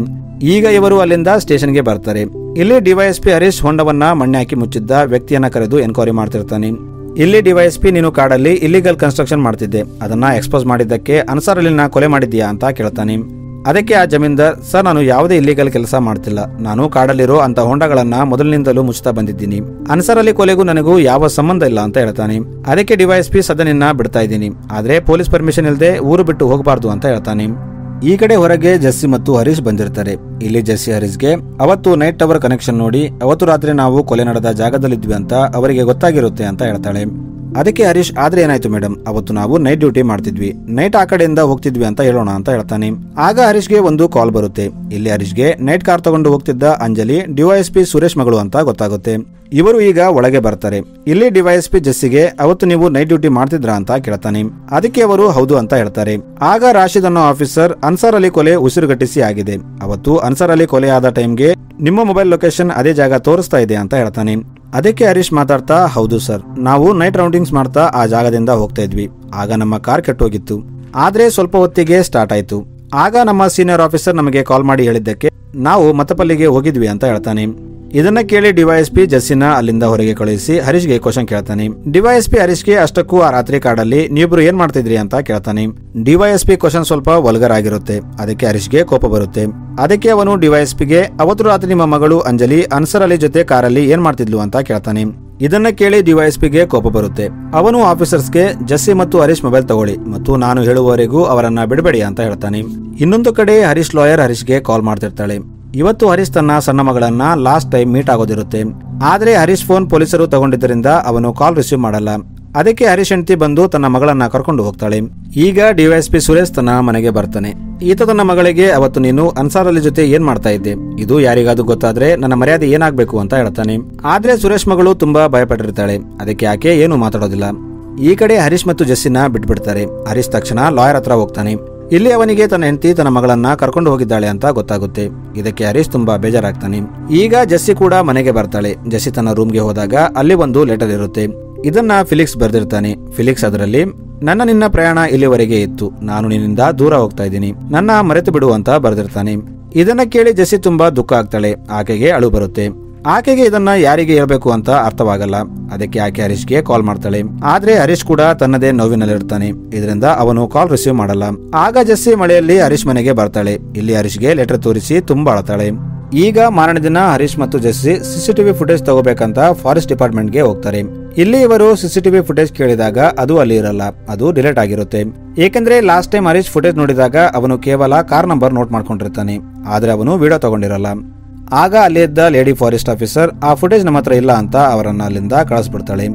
ಈಗ ಇವರು ಅಲ್ಲಿಂದ ಸ್ಟೇಷನ್ಗೆ ಬರ್ತಾರೆ. ಇಲ್ಲಿ DYSP ಹರೀಶ್ ಹೊಂಡವನ್ನ ಮಣ್ಣೆ ಹಾಕಿ ಮುಚ್ಚಿದ್ದ ವ್ಯಕ್ತಿಯನ್ನ ಕರೆದು ಎನ್ಕ್ವೈರಿ ಮಾಡ್ತಿರ್ತಾನೆ. ಇಲ್ಲಿ DYSP, ನೀನು ಕಾಡಲ್ಲಿ ಇಲ್ಲಿಗಲ್ ಕನ್ಸ್ಟ್ರಕ್ಷನ್ ಮಾಡ್ತಿದ್ದೆ, ಅದನ್ನ ಎಕ್ಸ್ಪೋಸ್ ಮಾಡಿದ್ದಕ್ಕೆ ಅನ್ಸಾರ್ ಅಲಿನ ಕೊಲೆ ಮಾಡಿದ್ಯಾ ಅಂತ ಕೇಳ್ತಾನೆ. ಅದಕ್ಕೆ ಆ ಜಮೀನ್ದಾರ್, ಸರ್ ನಾನು ಯಾವುದೇ ಇಲ್ಲಿಗಲ್ ಕೆಲಸ ಮಾಡ್ತಿಲ್ಲ, ನಾನು ಕಾಡಲ್ಲಿರೋ ಅಂತ ಹೊಂಡಗಳನ್ನ ಮೊದಲಿನಿಂದಲೂ ಮುಚ್ಚುತ್ತಾ ಬಂದಿದ್ದೀನಿ, ಅನ್ಸಾರ್ ಅಲಿ ಕೊಲೆಗೂ ನನಗೂ ಯಾವ ಸಂಬಂಧ ಇಲ್ಲ ಅಂತ ಹೇಳ್ತಾನೆ. ಅದಕ್ಕೆ DYSP, ಸದ್ಯ ನಿನ್ನ ಬಿಡ್ತಾ ಇದ್ದೀನಿ, ಆದ್ರೆ ಪೊಲೀಸ್ ಪರ್ಮಿಷನ್ ಇಲ್ಲದೆ ಊರು ಬಿಟ್ಟು ಹೋಗಬಾರ್ದು ಅಂತ ಹೇಳ್ತಾನೆ. ಈ ಕಡೆ ಹೊರಗೆ ಜೆಸ್ಸಿ ಮತ್ತು ಹರೀಶ್ ಬಂದಿರ್ತಾರೆ. ಇಲ್ಲಿ ಜೆಸ್ಸಿ ಹರೀಶ್ಗೆ ಅವತ್ತು ನೈಟ್ ಟವರ್ ಕನೆಕ್ಷನ್ ನೋಡಿ ಅವತ್ತು ರಾತ್ರಿ ನಾವು ಕೊಲೆ ನಡೆದ ಜಾಗದಲ್ಲಿದ್ವಿ ಅಂತ ಅವರಿಗೆ ಗೊತ್ತಾಗಿರುತ್ತೆ ಅಂತ ಹೇಳ್ತಾಳೆ. ಅದಕ್ಕೆ ಹರೀಶ್, ಆದ್ರೆ ಏನಾಯ್ತು ಮೇಡಮ್, ಅವತ್ತು ನಾವು ನೈಟ್ ಡ್ಯೂಟಿ ಮಾಡ್ತಿದ್ವಿ, ನೈಟ್ ಆ ಕಡೆಯಿಂದ ಹೋಗ್ತಿದ್ವಿ ಅಂತ ಹೇಳೋಣ ಅಂತ ಹೇಳ್ತಾನೆ. ಆಗ ಹರೀಶ್ಗೆ ಒಂದು ಕಾಲ್ ಬರುತ್ತೆ. ಇಲ್ಲಿ ಹರೀಶ್ಗೆ ನೈಟ್ ಕಾರ್ ತಗೊಂಡು ಹೋಗ್ತಿದ್ದ ಅಂಜಲಿ DYSP ಸುರೇಶ್ ಮಗಳು ಅಂತ ಗೊತ್ತಾಗುತ್ತೆ. ಇವರು ಈಗ ಒಳಗೆ ಬರ್ತಾರೆ. ಇಲ್ಲಿ DYSP ಜೆಸ್ಸಿಗೆ, ಅವತ್ತು ನೀವು ನೈಟ್ ಡ್ಯೂಟಿ ಮಾಡ್ತಿದ್ರಾ ಅಂತ ಕೇಳ್ತಾನೆ. ಅದಕ್ಕೆ ಅವರು ಹೌದು ಅಂತ ಹೇಳ್ತಾರೆ. ಆಗ ರಾಶಿದ್ ಅನ್ನೋ ಆಫೀಸರ್, ಅನ್ಸಾರ್ ಅಲಿ ಕೊಲೆ ಉಸಿರುಗಟ್ಟಿಸಿ ಆಗಿದೆ, ಅವತ್ತು ಅನ್ಸಾರ್ ಅಲಿ ಕೊಲೆ ಆದ ಟೈಮ್ಗೆ ನಿಮ್ಮ ಮೊಬೈಲ್ ಲೊಕೇಶನ್ ಅದೇ ಜಾಗ ತೋರಿಸ್ತಾ ಇದೆ ಅಂತ ಹೇಳ್ತಾನೆ. ಅದಕ್ಕೆ ಹರೀಶ್ ಮಾತಾಡ್ತಾ, ಹೌದು ಸರ್, ನಾವು ನೈಟ್ ರೌಂಡಿಂಗ್ಸ್ ಮಾಡ್ತಾ ಆ ಜಾಗದಿಂದ ಹೋಗ್ತಾ ಇದ್ವಿ, ಆಗ ನಮ್ಮ ಕಾರ್ ಕೆಟ್ಟೋಗಿತ್ತು, ಆದ್ರೆ ಸ್ವಲ್ಪ ಹೊತ್ತಿಗೆ ಸ್ಟಾರ್ಟ್ ಆಯ್ತು, ಆಗ ನಮ್ಮ ಸೀನಿಯರ್ ಆಫೀಸರ್ ನಮಗೆ ಕಾಲ್ ಮಾಡಿ ಹೇಳಿದ್ದಕ್ಕೆ ನಾವು ಮತ್ತಪಲ್ಲಿಗೆ ಹೋಗಿದ್ವಿ ಅಂತ ಹೇಳ್ತಾನೆ. ಇದನ್ನ ಕೇಳಿ ಡಿವೈಎಸ್ಪಿ ಜಸ್ಸಿನ ಅಲ್ಲಿಂದ ಹೊರಗೆ ಕಳುಹಿಸಿ ಹರೀಶ್ಗೆ ಕ್ವಶನ್ ಕೇಳ್ತಾನೆ. ಡಿವೈಎಸ್ಪಿ ಹರೀಶ್ಗೆ ಅಷ್ಟಕ್ಕೂ ಆ ರಾತ್ರಿ ಕಾಡಲ್ಲಿ ನೀವಿಬ್ರು ಏನ್ ಮಾಡ್ತಿದ್ರಿ ಅಂತ ಕೇಳ್ತಾನೆ. ಡಿವೈಎಸ್ಪಿ ಕ್ವಶನ್ ಸ್ವಲ್ಪ ವಲ್ಗರ್ ಆಗಿರುತ್ತೆ. ಅದಕ್ಕೆ ಹರೀಶ್ಗೆ ಕೋಪ ಬರುತ್ತೆ. ಅದಕ್ಕೆ ಅವನು ಡಿವೈಎಸ್ಪಿಗೆ ಅವತ್ತು ರಾತ್ರಿ ನಿಮ್ಮ ಮಗಳು ಅಂಜಲಿ ಅನ್ಸರ್ ಅಲಿ ಜೊತೆ ಕಾರಲ್ಲಿ ಏನ್ ಮಾಡ್ತಿದ್ಲು ಅಂತ ಕೇಳ್ತಾನೆ. ಇದನ್ನ ಕೇಳಿ ಡಿವೈಎಸ್ಪಿಗೆ ಕೋಪ ಬರುತ್ತೆ. ಅವನು ಆಫೀಸರ್ಸ್ಗೆ ಜಸ್ಸಿ ಮತ್ತು ಹರೀಶ್ ಮೊಬೈಲ್ ತಗೊಳ್ಳಿ ಮತ್ತು ನಾನು ಹೇಳುವವರೆಗೂ ಅವರನ್ನ ಬಿಡಬೇಡಿ ಅಂತ ಹೇಳ್ತಾನೆ. ಇನ್ನೊಂದು ಕಡೆ ಹರೀಶ್ ಲಾಯರ್ ಹರೀಶ್ಗೆ ಕಾಲ್ ಮಾಡ್ತಿರ್ತಾಳೆ. ಇವತ್ತು ಹರೀಶ್ ತನ್ನ ಸಣ್ಣ ಮಗಳನ್ನ ಲಾಸ್ಟ್ ಟೈಮ್ ಮೀಟ್ ಆಗೋದಿರುತ್ತೆ. ಆದ್ರೆ ಹರೀಶ್ ಫೋನ್ ಪೊಲೀಸರು ತಗೊಂಡಿದ್ದರಿಂದ ಅವನು ಕಾಲ್ ರಿಸೀವ್ ಮಾಡಲ್ಲ. ಅದಕ್ಕೆ ಹರೀಶ್ ಹೆಂಡತಿ ಬಂದು ತನ್ನ ಮಗಳನ್ನ ಕರ್ಕೊಂಡು ಹೋಗ್ತಾಳೆ. ಈಗ ಡಿವೈಎಸ್ಪಿ ಸುರೇಶ್ ತನ್ನ ಮನೆಗೆ ಬರ್ತಾನೆ. ಈತ ತನ್ನ ಮಗಳಿಗೆ ಅವತ್ತು ನೀನು ಅನ್ಸಾರ್ ಅಲಿ ಜೊತೆ ಏನ್ ಮಾಡ್ತಾ ಇದ್ದೆ, ಇದು ಯಾರಿಗಾದ್ರೂ ಗೊತ್ತಾದ್ರೆ ನನ್ನ ಮರ್ಯಾದೆ ಏನಾಗ್ಬೇಕು ಅಂತ ಹೇಳ್ತಾನೆ. ಆದ್ರೆ ಸುರೇಶ್ ಮಗಳು ತುಂಬಾ ಭಯಪಟ್ಟಿರ್ತಾಳೆ. ಅದಕ್ಕೆ ಆಕೆ ಏನು ಮಾತಾಡೋದಿಲ್ಲ. ಈ ಕಡೆ ಹರೀಶ್ ಮತ್ತು ಜಸ್ಸಿನ ಬಿಟ್ಬಿಡ್ತಾರೆ. ಹರೀಶ್ ತಕ್ಷಣ ಲಾಯರ್ ಹತ್ರ ಹೋಗ್ತಾನೆ. ಇಲ್ಲಿ ಅವನಿಗೆ ತನ್ನ ಹೆಂಡತಿ ತನ್ನ ಮಗಳನ್ನ ಕರ್ಕೊಂಡು ಹೋಗಿದ್ದಾಳೆ ಅಂತ ಗೊತ್ತಾಗುತ್ತೆ. ಇದಕ್ಕೆ ಹರೀಶ್ ತುಂಬಾ ಬೇಜಾರಾಗ್ತಾನೆ. ಈಗ ಜಸ್ಸಿ ಕೂಡ ಮನೆಗೆ ಬರ್ತಾಳೆ. ಜಸ್ಸಿ ತನ್ನ ರೂಮ್ಗೆ ಹೋದಾಗ ಅಲ್ಲಿ ಒಂದು ಲೆಟರ್ ಇರುತ್ತೆ. ಇದನ್ನ ಫಿಲಿಕ್ಸ್ ಬರ್ದಿರ್ತಾನೆ. ಫಿಲಿಕ್ಸ್ ಅದರಲ್ಲಿ ನನ್ನ ನಿನ್ನ ಪ್ರಯಾಣ ಇಲ್ಲಿವರೆಗೆ ಇತ್ತು, ನಾನು ನಿನ್ನಿಂದ ದೂರ ಹೋಗ್ತಾ ಇದ್ದೀನಿ, ನನ್ನ ಮರೆತು ಬಿಡು ಅಂತ ಬರ್ದಿರ್ತಾನೆ. ಇದನ್ನ ಕೇಳಿ ಜಸ್ಸಿ ತುಂಬಾ ದುಃಖ ಆಗ್ತಾಳೆ. ಆಕೆಗೆ ಅಳು ಬರುತ್ತೆ. ಆಕೆಗೆ ಇದನ್ನ ಯಾರಿಗೆ ಹೇಳ್ಬೇಕು ಅಂತ ಅರ್ಥವಾಗಲ್ಲ. ಅದಕ್ಕೆ ಆಕೆ ಹರೀಶ್ಗೆ ಕಾಲ್ ಮಾಡ್ತಾಳೆ. ಆದ್ರೆ ಹರೀಶ್ ಕೂಡ ತನ್ನದೇ ನೋವಿನಲ್ಲಿರ್ತಾನೆ. ಇದರಿಂದ ಅವನು ಕಾಲ್ ರಿಸೀವ್ ಮಾಡಲ್ಲ. ಆಗ ಜಸ್ಸಿ ಮಳೆಯಲ್ಲಿ ಹರೀಶ್ ಮನೆಗೆ ಬರ್ತಾಳೆ. ಇಲ್ಲಿ ಹರೀಶ್ಗೆ ಲೆಟರ್ ತೋರಿಸಿ ತುಂಬಾ ಅಳತಾಳೆ. ಈಗ ಮಾರನೇ ದಿನ ಹರೀಶ್ ಮತ್ತು ಜಸ್ಸಿ ಸಿಸಿಟಿವಿ ಫುಟೇಜ್ ತಗೋಬೇಕಂತ ಫಾರೆಸ್ಟ್ ಡಿಪಾರ್ಟ್ಮೆಂಟ್ಗೆ ಹೋಗ್ತಾರೆ. ಇಲ್ಲಿ ಇವರು ಸಿಸಿಟಿವಿ ಫುಟೇಜ್ ಕೇಳಿದಾಗ ಅದು ಅಲ್ಲಿ ಇರಲ್ಲ, ಅದು ಡಿಲೀಟ್ ಆಗಿರುತ್ತೆ. ಏಕೆಂದ್ರೆ ಲಾಸ್ಟ್ ಟೈಮ್ ಹರೀಶ್ ಫುಟೇಜ್ ನೋಡಿದಾಗ ಅವನು ಕೇವಲ ಕಾರ್ ನಂಬರ್ ನೋಟ್ ಮಾಡ್ಕೊಂಡಿರ್ತಾನೆ. ಆದ್ರೆ ಅವನು ವಿಡಿಯೋ ತಗೊಂಡಿರಲ್ಲ. ಆಗ ಅಲ್ಲಿ ಇದ್ದ ಲೇಡಿ ಫಾರೆಸ್ಟ್ ಆಫೀಸರ್ ಆ ಫುಟೇಜ್ ನಮ್ಮ ಹತ್ರ ಇಲ್ಲ ಅಂತ ಅವರನ್ನ ಅಲ್ಲಿಂದ ಕಳಿಸ್ಬಿಡ್ತಾಳೆ.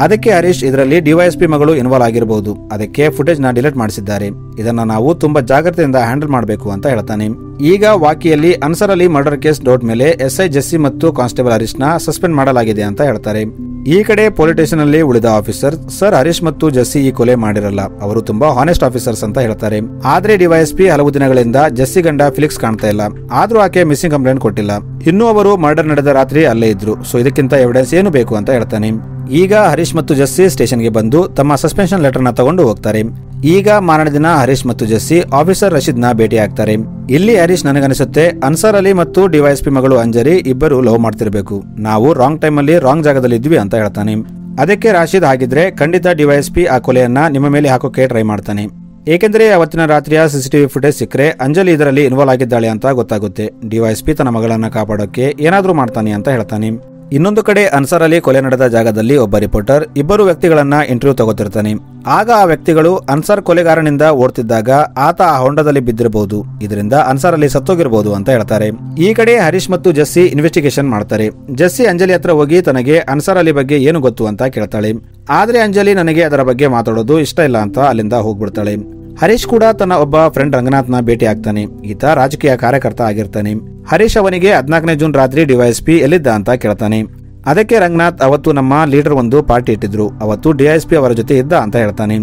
ಅದಕ್ಕೆ ಹರೀಶ್ ಇದರಲ್ಲಿ ಡಿವೈಎಸ್ಪಿ ಮಗಳು ಇನ್ವಾಲ್ವ್ ಆಗಿರಬಹುದು, ಅದಕ್ಕೆ ಫುಟೇಜ್ ನ ಡಿಲೀಟ್ ಮಾಡಿಸಿದ್ದಾರೆ, ಇದನ್ನ ನಾವು ತುಂಬಾ ಜಾಗ್ರತೆಯಿಂದ ಹ್ಯಾಂಡಲ್ ಮಾಡಬೇಕು ಅಂತ ಹೇಳ್ತಾನೆ. ಈಗ ವಾಕಿಯಲ್ಲಿ Ansar Ali murder case doubt ಮೇಲೆ ಎಸ್ಐ ಜಸ್ಸಿ ಮತ್ತು ಕಾನ್ಸ್ಟೇಬಲ್ ಹರೀಶ್ ನ ಸಸ್ಪೆಂಡ್ ಮಾಡಲಾಗಿದೆ ಅಂತ ಹೇಳ್ತಾರೆ. ಈ ಕಡೆ ಪೊಲೀಸ್ ಸ್ಟೇಷನ್ ಅಲ್ಲಿ ಉಳಿದ ಆಫೀಸರ್ ಸರ್ ಹರೀಶ್ ಮತ್ತು ಜಸ್ಸಿ ಈ ಕೊಲೆ ಮಾಡಿರಲ್ಲ, ಅವರು ತುಂಬಾ ಹಾನೆಸ್ಟ್ ಆಫೀಸರ್ಸ್ ಅಂತ ಹೇಳ್ತಾರೆ. ಆದ್ರೆ ಡಿವೈಎಸ್ಪಿ ಹಲವು ದಿನಗಳಿಂದ ಜಸ್ಸಿ ಗಂಡ ಫಿಲಿಕ್ಸ್ ಕಾಣ್ತಾ ಇಲ್ಲ, ಆದ್ರೂ ಆಕೆ ಮಿಸ್ಸಿಂಗ್ ಕಂಪ್ಲೇಂಟ್ ಕೊಟ್ಟಿಲ್ಲ. ಇನ್ನು ಅವರು ಮರ್ಡರ್ ನಡೆದ ರಾತ್ರಿ ಅಲ್ಲೇ ಇದ್ರು, ಸೊ ಇದಕ್ಕಿಂತ ಎವಿಡೆನ್ಸ್ ಏನು ಬೇಕು ಅಂತ ಹೇಳ್ತಾನೆ. ಈಗ ಹರೀಶ್ ಮತ್ತು ಜಸ್ಸಿ ಸ್ಟೇಷನ್ಗೆ ಬಂದು ತಮ್ಮ ಸಸ್ಪೆನ್ಷನ್ ಲೆಟರ್ ನ ತಗೊಂಡು ಹೋಗ್ತಾರೆ. ಈಗ ಮಾರನೇ ದಿನ ಹರೀಶ್ ಮತ್ತು ಜಸ್ಸಿ ಆಫೀಸರ್ ರಶೀದ್ ನ ಭೇಟಿ ಆಗ್ತಾರೆ. ಇಲ್ಲಿ ಹರೀಶ್ ನನಗನಿಸುತ್ತೆ ಅನ್ಸರ್ ಅಲಿ ಮತ್ತು ಡಿವೈಎಸ್ಪಿ ಮಗಳು ಅಂಜಲಿ ಇಬ್ಬರು ಲವ್ ಮಾಡ್ತಿರ್ಬೇಕು, ನಾವು ರಾಂಗ್ ಟೈಮ್ ಅಲ್ಲಿ ರಾಂಗ್ ಜಾಗದಲ್ಲಿ ಇದ್ವಿ ಅಂತ ಹೇಳ್ತಾನೆ. ಅದಕ್ಕೆ ರಾಶಿದ್ ಹಾಗಿದ್ರೆ ಖಂಡಿತ ಡಿವೈಎಸ್ಪಿ ಆ ಕೊಲೆಯನ್ನ ನಿಮ್ಮ ಮೇಲೆ ಹಾಕೋಕೆ ಟ್ರೈ ಮಾಡ್ತಾನೆ. ಏಕೆಂದ್ರೆ ಅವತ್ತಿನ ರಾತ್ರಿಯ ಸಿಸಿಟಿವಿ ಫುಟೇಜ್ ಸಿಕ್ಕರೆ ಅಂಜಲಿ ಇದರಲ್ಲಿ ಇನ್ವಾಲ್ವ್ ಆಗಿದ್ದಾಳೆ ಅಂತ ಗೊತ್ತಾಗುತ್ತೆ. ಡಿವೈಎಸ್ಪಿ ತನ್ನ ಮಗಳನ್ನ ಕಾಪಾಡೋಕೆ ಏನಾದ್ರೂ ಮಾಡ್ತಾನೆ ಅಂತ ಹೇಳ್ತಾನೆ. ಇನ್ನೊಂದು ಕಡೆ ಅನ್ಸರ್ ಅಲಿ ಕೊಲೆ ನಡೆದ ಜಾಗದಲ್ಲಿ ಒಬ್ಬ ರಿಪೋರ್ಟರ್ ಇಬ್ಬರು ವ್ಯಕ್ತಿಗಳನ್ನ ಇಂಟರ್ವ್ಯೂ ತಗೋತಿರ್ತಾನೆ. ಆಗ ಆ ವ್ಯಕ್ತಿಗಳು ಅನ್ಸರ್ ಕೊಲೆಗಾರನಿಂದ ಓಡ್ತಿದ್ದಾಗ ಆತ ಆ ಹೊಂಡದಲ್ಲಿ ಬಿದ್ದಿರಬಹುದು, ಇದರಿಂದ ಅನ್ಸರ್ ಅಲಿ ಸತ್ತೋಗಿರಬಹುದು ಅಂತ ಹೇಳ್ತಾರೆ. ಈ ಕಡೆ ಹರೀಶ್ ಮತ್ತು ಜಸ್ಸಿ ಇನ್ವೆಸ್ಟಿಗೇಷನ್ ಮಾಡ್ತಾರೆ. ಜಸ್ಸಿ ಅಂಜಲಿ ಹತ್ರ ಹೋಗಿ ತನಗೆ ಅನ್ಸರ್ ಅಲಿ ಬಗ್ಗೆ ಏನು ಗೊತ್ತು ಅಂತ ಕೇಳ್ತಾಳೆ. ಆದ್ರೆ ಅಂಜಲಿ ನನಗೆ ಅದರ ಬಗ್ಗೆ ಮಾತಾಡೋದು ಇಷ್ಟ ಇಲ್ಲ ಅಂತ ಅಲ್ಲಿಂದ ಹೋಗ್ಬಿಡ್ತಾಳೆ. ಹರೀಶ್ ಕೂಡ ತನ್ನ ಒಬ್ಬ ಫ್ರೆಂಡ್ ರಂಗನಾಥ್ನ ಭೇಟಿ ಆಗ್ತಾನೆ. ಈತ ರಾಜಕೀಯ ಕಾರ್ಯಕರ್ತ ಆಗಿರ್ತಾನೆ. ಹರೀಶ್ ಅವನಿಗೆ 14ನೇ ಜೂನ್ ರಾತ್ರಿ ಡಿವೈಎಸ್ಪಿ ಎಲ್ಲಿದ್ದ ಅಂತ ಕೇಳ್ತಾನೆ. ಅದಕ್ಕೆ ರಂಗನಾಥ್ ಅವತ್ತು ನಮ್ಮ ಲೀಡರ್ ಒಂದು ಪಾರ್ಟಿ ಇಟ್ಟಿದ್ರು, ಅವತ್ತು ಡಿವೈಎಸ್ಪಿ ಅವರ ಜೊತೆ ಇದ್ದ ಅಂತ ಹೇಳ್ತಾನೆ.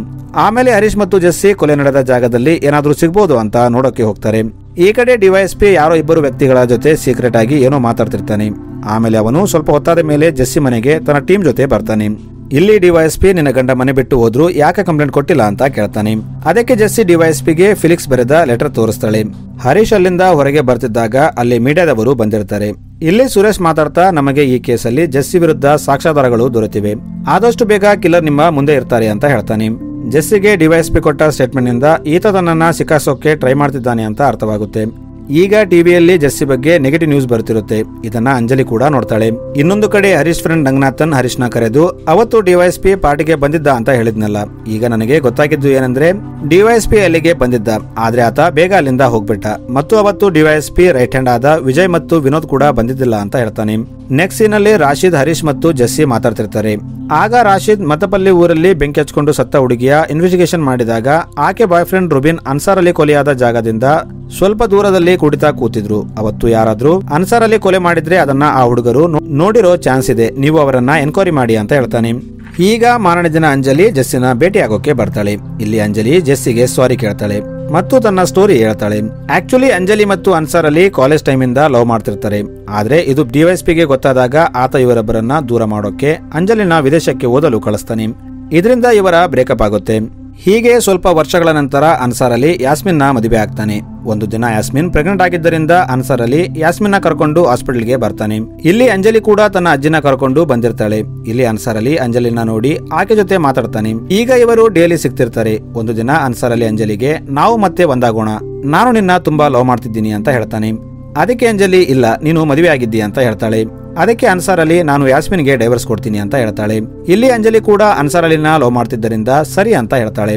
ಆಮೇಲೆ ಹರೀಶ್ ಮತ್ತು ಜಸ್ಸಿ ಕೊಲೆ ನಡೆದ ಜಾಗದಲ್ಲಿ ಏನಾದ್ರೂ ಸಿಗ್ಬೋದು ಅಂತ ನೋಡೋಕೆ ಹೋಗ್ತಾರೆ. ಈ ಕಡೆ ಡಿವೈಎಸ್ಪಿ ಯಾರೋ ಇಬ್ಬರು ವ್ಯಕ್ತಿಗಳ ಜೊತೆ ಸೀಕ್ರೆಟ್ ಆಗಿ ಏನೋ ಮಾತಾಡ್ತಿರ್ತಾನೆ. ಆಮೇಲೆ ಅವನು ಸ್ವಲ್ಪ ಹೊತ್ತಾದ ಮೇಲೆ ಜಸ್ಸಿ ಮನೆಗೆ ತನ್ನ ಟೀಮ್ ಜೊತೆ ಬರ್ತಾನೆ. ಇಲ್ಲಿ ಡಿವೈಎಸ್ಪಿ ನಿನ್ನ ಗಂಡ ಮನೆ ಬಿಟ್ಟು ಹೋದ್ರು, ಯಾಕೆ ಕಂಪ್ಲೇಂಟ್ ಕೊಟ್ಟಿಲ್ಲ ಅಂತ ಕೇಳ್ತಾನೆ. ಅದಕ್ಕೆ ಜಸ್ಸಿ ಡಿವೈಎಸ್ಪಿಗೆ ಫಿಲಿಕ್ಸ್ ಬರೆದ ಲೆಟರ್ ತೋರಿಸ್ತಾಳೆ. ಹರೀಶ್ ಅಲ್ಲಿಂದ ಹೊರಗೆ ಬರ್ತಿದ್ದಾಗ ಅಲ್ಲಿ ಮೀಡಿಯಾದವರು ಬಂದಿರ್ತಾರೆ. ಇಲ್ಲಿ ಸುರೇಶ್ ಮಾತಾಡ್ತಾ ನಮಗೆ ಈ ಕೇಸಲ್ಲಿ ಜಸ್ಸಿ ವಿರುದ್ಧ ಸಾಕ್ಷ್ಯಾಧಾರಗಳು ದೊರೆತಿವೆ, ಆದಷ್ಟು ಬೇಗ ಕಿಲ್ಲರ್ ನಿಮ್ಮ ಮುಂದೆ ಇರ್ತಾರೆ ಅಂತ ಹೇಳ್ತಾನೆ. ಜಸ್ಸಿಗೆ ಡಿವೈಎಸ್ಪಿ ಕೊಟ್ಟ ಸ್ಟೇಟ್ಮೆಂಟ್ ನಿಂದ ಈತ ತನ್ನನ್ನ ಸಿಕ್ಕಾಸೋಕೆ ಟ್ರೈ ಮಾಡ್ತಿದ್ದಾನೆ ಅಂತ ಅರ್ಥವಾಗುತ್ತೆ. ಈಗ ಟಿವಿಯಲ್ಲಿ ಜಸ್ಸಿ ಬಗ್ಗೆ ನೆಗೆಟಿವ್ ನ್ಯೂಸ್ ಬರ್ತಿರುತ್ತೆ. ಇದನ್ನ ಅಂಜಲಿ ಕೂಡ ನೋಡ್ತಾಳೆ. ಇನ್ನೊಂದು ಕಡೆ ಹರೀಶ್ ಫ್ರೆಂಡ್ ರಂಗನಾಥನ್ ಹರೀಶ್ನ ಕರೆದು ಅವತ್ತು ಡಿವೈಎಸ್ಪಿ ಪಾರ್ಟಿಗೆ ಬಂದಿದ್ದ ಅಂತ ಹೇಳಿದ್ನಲ್ಲ, ಈಗ ನನಗೆ ಗೊತ್ತಾಗಿದ್ದು ಏನಂದ್ರೆ ಡಿವೈಎಸ್ಪಿ ಅಲ್ಲಿಗೆ ಬಂದಿದ್ದ, ಆದ್ರೆ ಆತ ಬೇಗ ಅಲ್ಲಿಂದ ಹೋಗ್ಬಿಟ್ಟ ಮತ್ತು ಅವತ್ತು ಡಿವೈಎಸ್ಪಿ ರೈಟ್ ಹ್ಯಾಂಡ್ ಆದ ವಿಜಯ್ ಮತ್ತು ವಿನೋದ್ ಕೂಡ ಬಂದಿದ್ದಿಲ್ಲ ಅಂತ ಹೇಳ್ತಾನೆ. ನೆಕ್ಸ್ಟ್ ಸೀನ್ ಅಲ್ಲಿ ರಾಶಿದ್ ಹರೀಶ್ ಮತ್ತು ಜಸ್ಸಿ ಮಾತಾಡ್ತಿರ್ತಾರೆ. ಆಗ ರಾಶಿದ್ ಮತಪಲ್ಲಿ ಊರಲ್ಲಿ ಬೆಂಕಿ ಹಚ್ಕೊಂಡು ಸತ್ತ ಹುಡುಗಿಯ ಇನ್ವೆಸ್ಟಿಗೇಷನ್ ಮಾಡಿದಾಗ ಆಕೆ boy friend Ruben Ansar Ali ಕೊಲೆಯಾದ ಜಾಗದಿಂದ ಸ್ವಲ್ಪ ದೂರದಲ್ಲಿ ಕುಡಿತಾ ಕೂತಿದ್ರು. ಅವತ್ತು ಯಾರಾದ್ರೂ ಅನ್ಸಾರ್ ಅಲಿ ಕೊಲೆ ಮಾಡಿದ್ರೆ ಅದನ್ನ ಆ ಹುಡುಗರು ನೋಡಿರೋ ಚಾನ್ಸ್ ಇದೆ, ನೀವು ಅವರನ್ನ ಎನ್ಕ್ವೈರಿ ಮಾಡಿ ಅಂತ ಹೇಳ್ತಾನೆ. ಈಗ ಮಾರನೇ ದಿನ ಅಂಜಲಿ ಜಸ್ಸಿನ ಭೇಟಿ ಆಗೋಕೆ ಬರ್ತಾಳೆ. ಇಲ್ಲಿ ಅಂಜಲಿ ಜಸ್ಸಿಗೆ ಸಾರಿ ಕೇಳ್ತಾಳೆ ಮತ್ತು ತನ್ನ ಸ್ಟೋರಿ ಹೇಳ್ತಾಳೆ. ಆಕ್ಚುಲಿ ಅಂಜಲಿ ಮತ್ತು ಅನ್ಸಾರ್ ಅಲಿ ಕಾಲೇಜ್ ಟೈಮ್ ಇಂದ ಲವ್ ಮಾಡ್ತಿರ್ತಾರೆ. ಆದ್ರೆ ಇದು ಡಿವೈಎಸ್ಪಿಗೆ ಗೊತ್ತಾದಾಗ ಆತ ಇವರೊಬ್ಬರನ್ನ ದೂರ ಮಾಡೋಕೆ ಅಂಜಲಿನ ವಿದೇಶಕ್ಕೆ ಓದಲು ಕಳಿಸ್ತಾನೆ. ಇದರಿಂದ ಇವರ ಬ್ರೇಕಪ್ ಆಗುತ್ತೆ. ಹೀಗೆ ಸ್ವಲ್ಪ ವರ್ಷಗಳ ನಂತರ ಅನ್ಸಾರ್ ಅಲಿ ಯಾಸ್ಮಿನ್ನ ಮದುವೆ ಆಗ್ತಾನೆ. ಒಂದು ದಿನ ಯಾಸ್ಮಿನ್ ಪ್ರೆಗ್ನೆಂಟ್ ಆಗಿದ್ದರಿಂದ ಅನ್ಸಾರ್ ಅಲಿ ಯಾಸ್ಮಿನ್ನ ಕರ್ಕೊಂಡು ಹಾಸ್ಪಿಟಲ್ಗೆ ಬರ್ತಾನೆ. ಇಲ್ಲಿ ಅಂಜಲಿ ಕೂಡ ತನ್ನ ಅಜ್ಜಿನ ಕರ್ಕೊಂಡು ಬಂದಿರ್ತಾಳೆ. ಇಲ್ಲಿ ಅನ್ಸಾರ್ ಅಲಿ ಅಂಜಲಿನ ನೋಡಿ ಆಕೆ ಜೊತೆ ಮಾತಾಡ್ತಾನೆ. ಈಗ ಇವರು ಡೈಲಿ ಸಿಗ್ತಿರ್ತಾರೆ. ಒಂದು ದಿನ ಅನ್ಸಾರ್ ಅಲಿ ಅಂಜಲಿಗೆ ನಾವು ಮತ್ತೆ ಒಂದಾಗೋಣ, ನಾನು ನಿನ್ನ ತುಂಬಾ ಲವ್ ಮಾಡ್ತಿದ್ದೀನಿ ಅಂತ ಹೇಳ್ತಾನೆ. ಅದಕ್ಕೆ ಅಂಜಲಿ ಇಲ್ಲ ನೀನು ಮದುವೆ ಆಗಿದ್ದೀಯ ಅಂತ ಹೇಳ್ತಾಳೆ. ಅದಕ್ಕೆ ಅನ್ಸಾರ್ ಅಲಿ ನಾನು ಯಾಸ್ಮಿನ್ಗೆ ಡೈವರ್ಸ್ ಕೊಡ್ತೀನಿ ಅಂತ ಹೇಳ್ತಾಳೆ. ಇಲ್ಲಿ ಅಂಜಲಿ ಕೂಡ ಅನ್ಸಾರ್ ಅಲಿನ ಲವ್ ಮಾಡ್ತಿದ್ದರಿಂದ ಸರಿ ಅಂತ ಹೇಳ್ತಾಳೆ.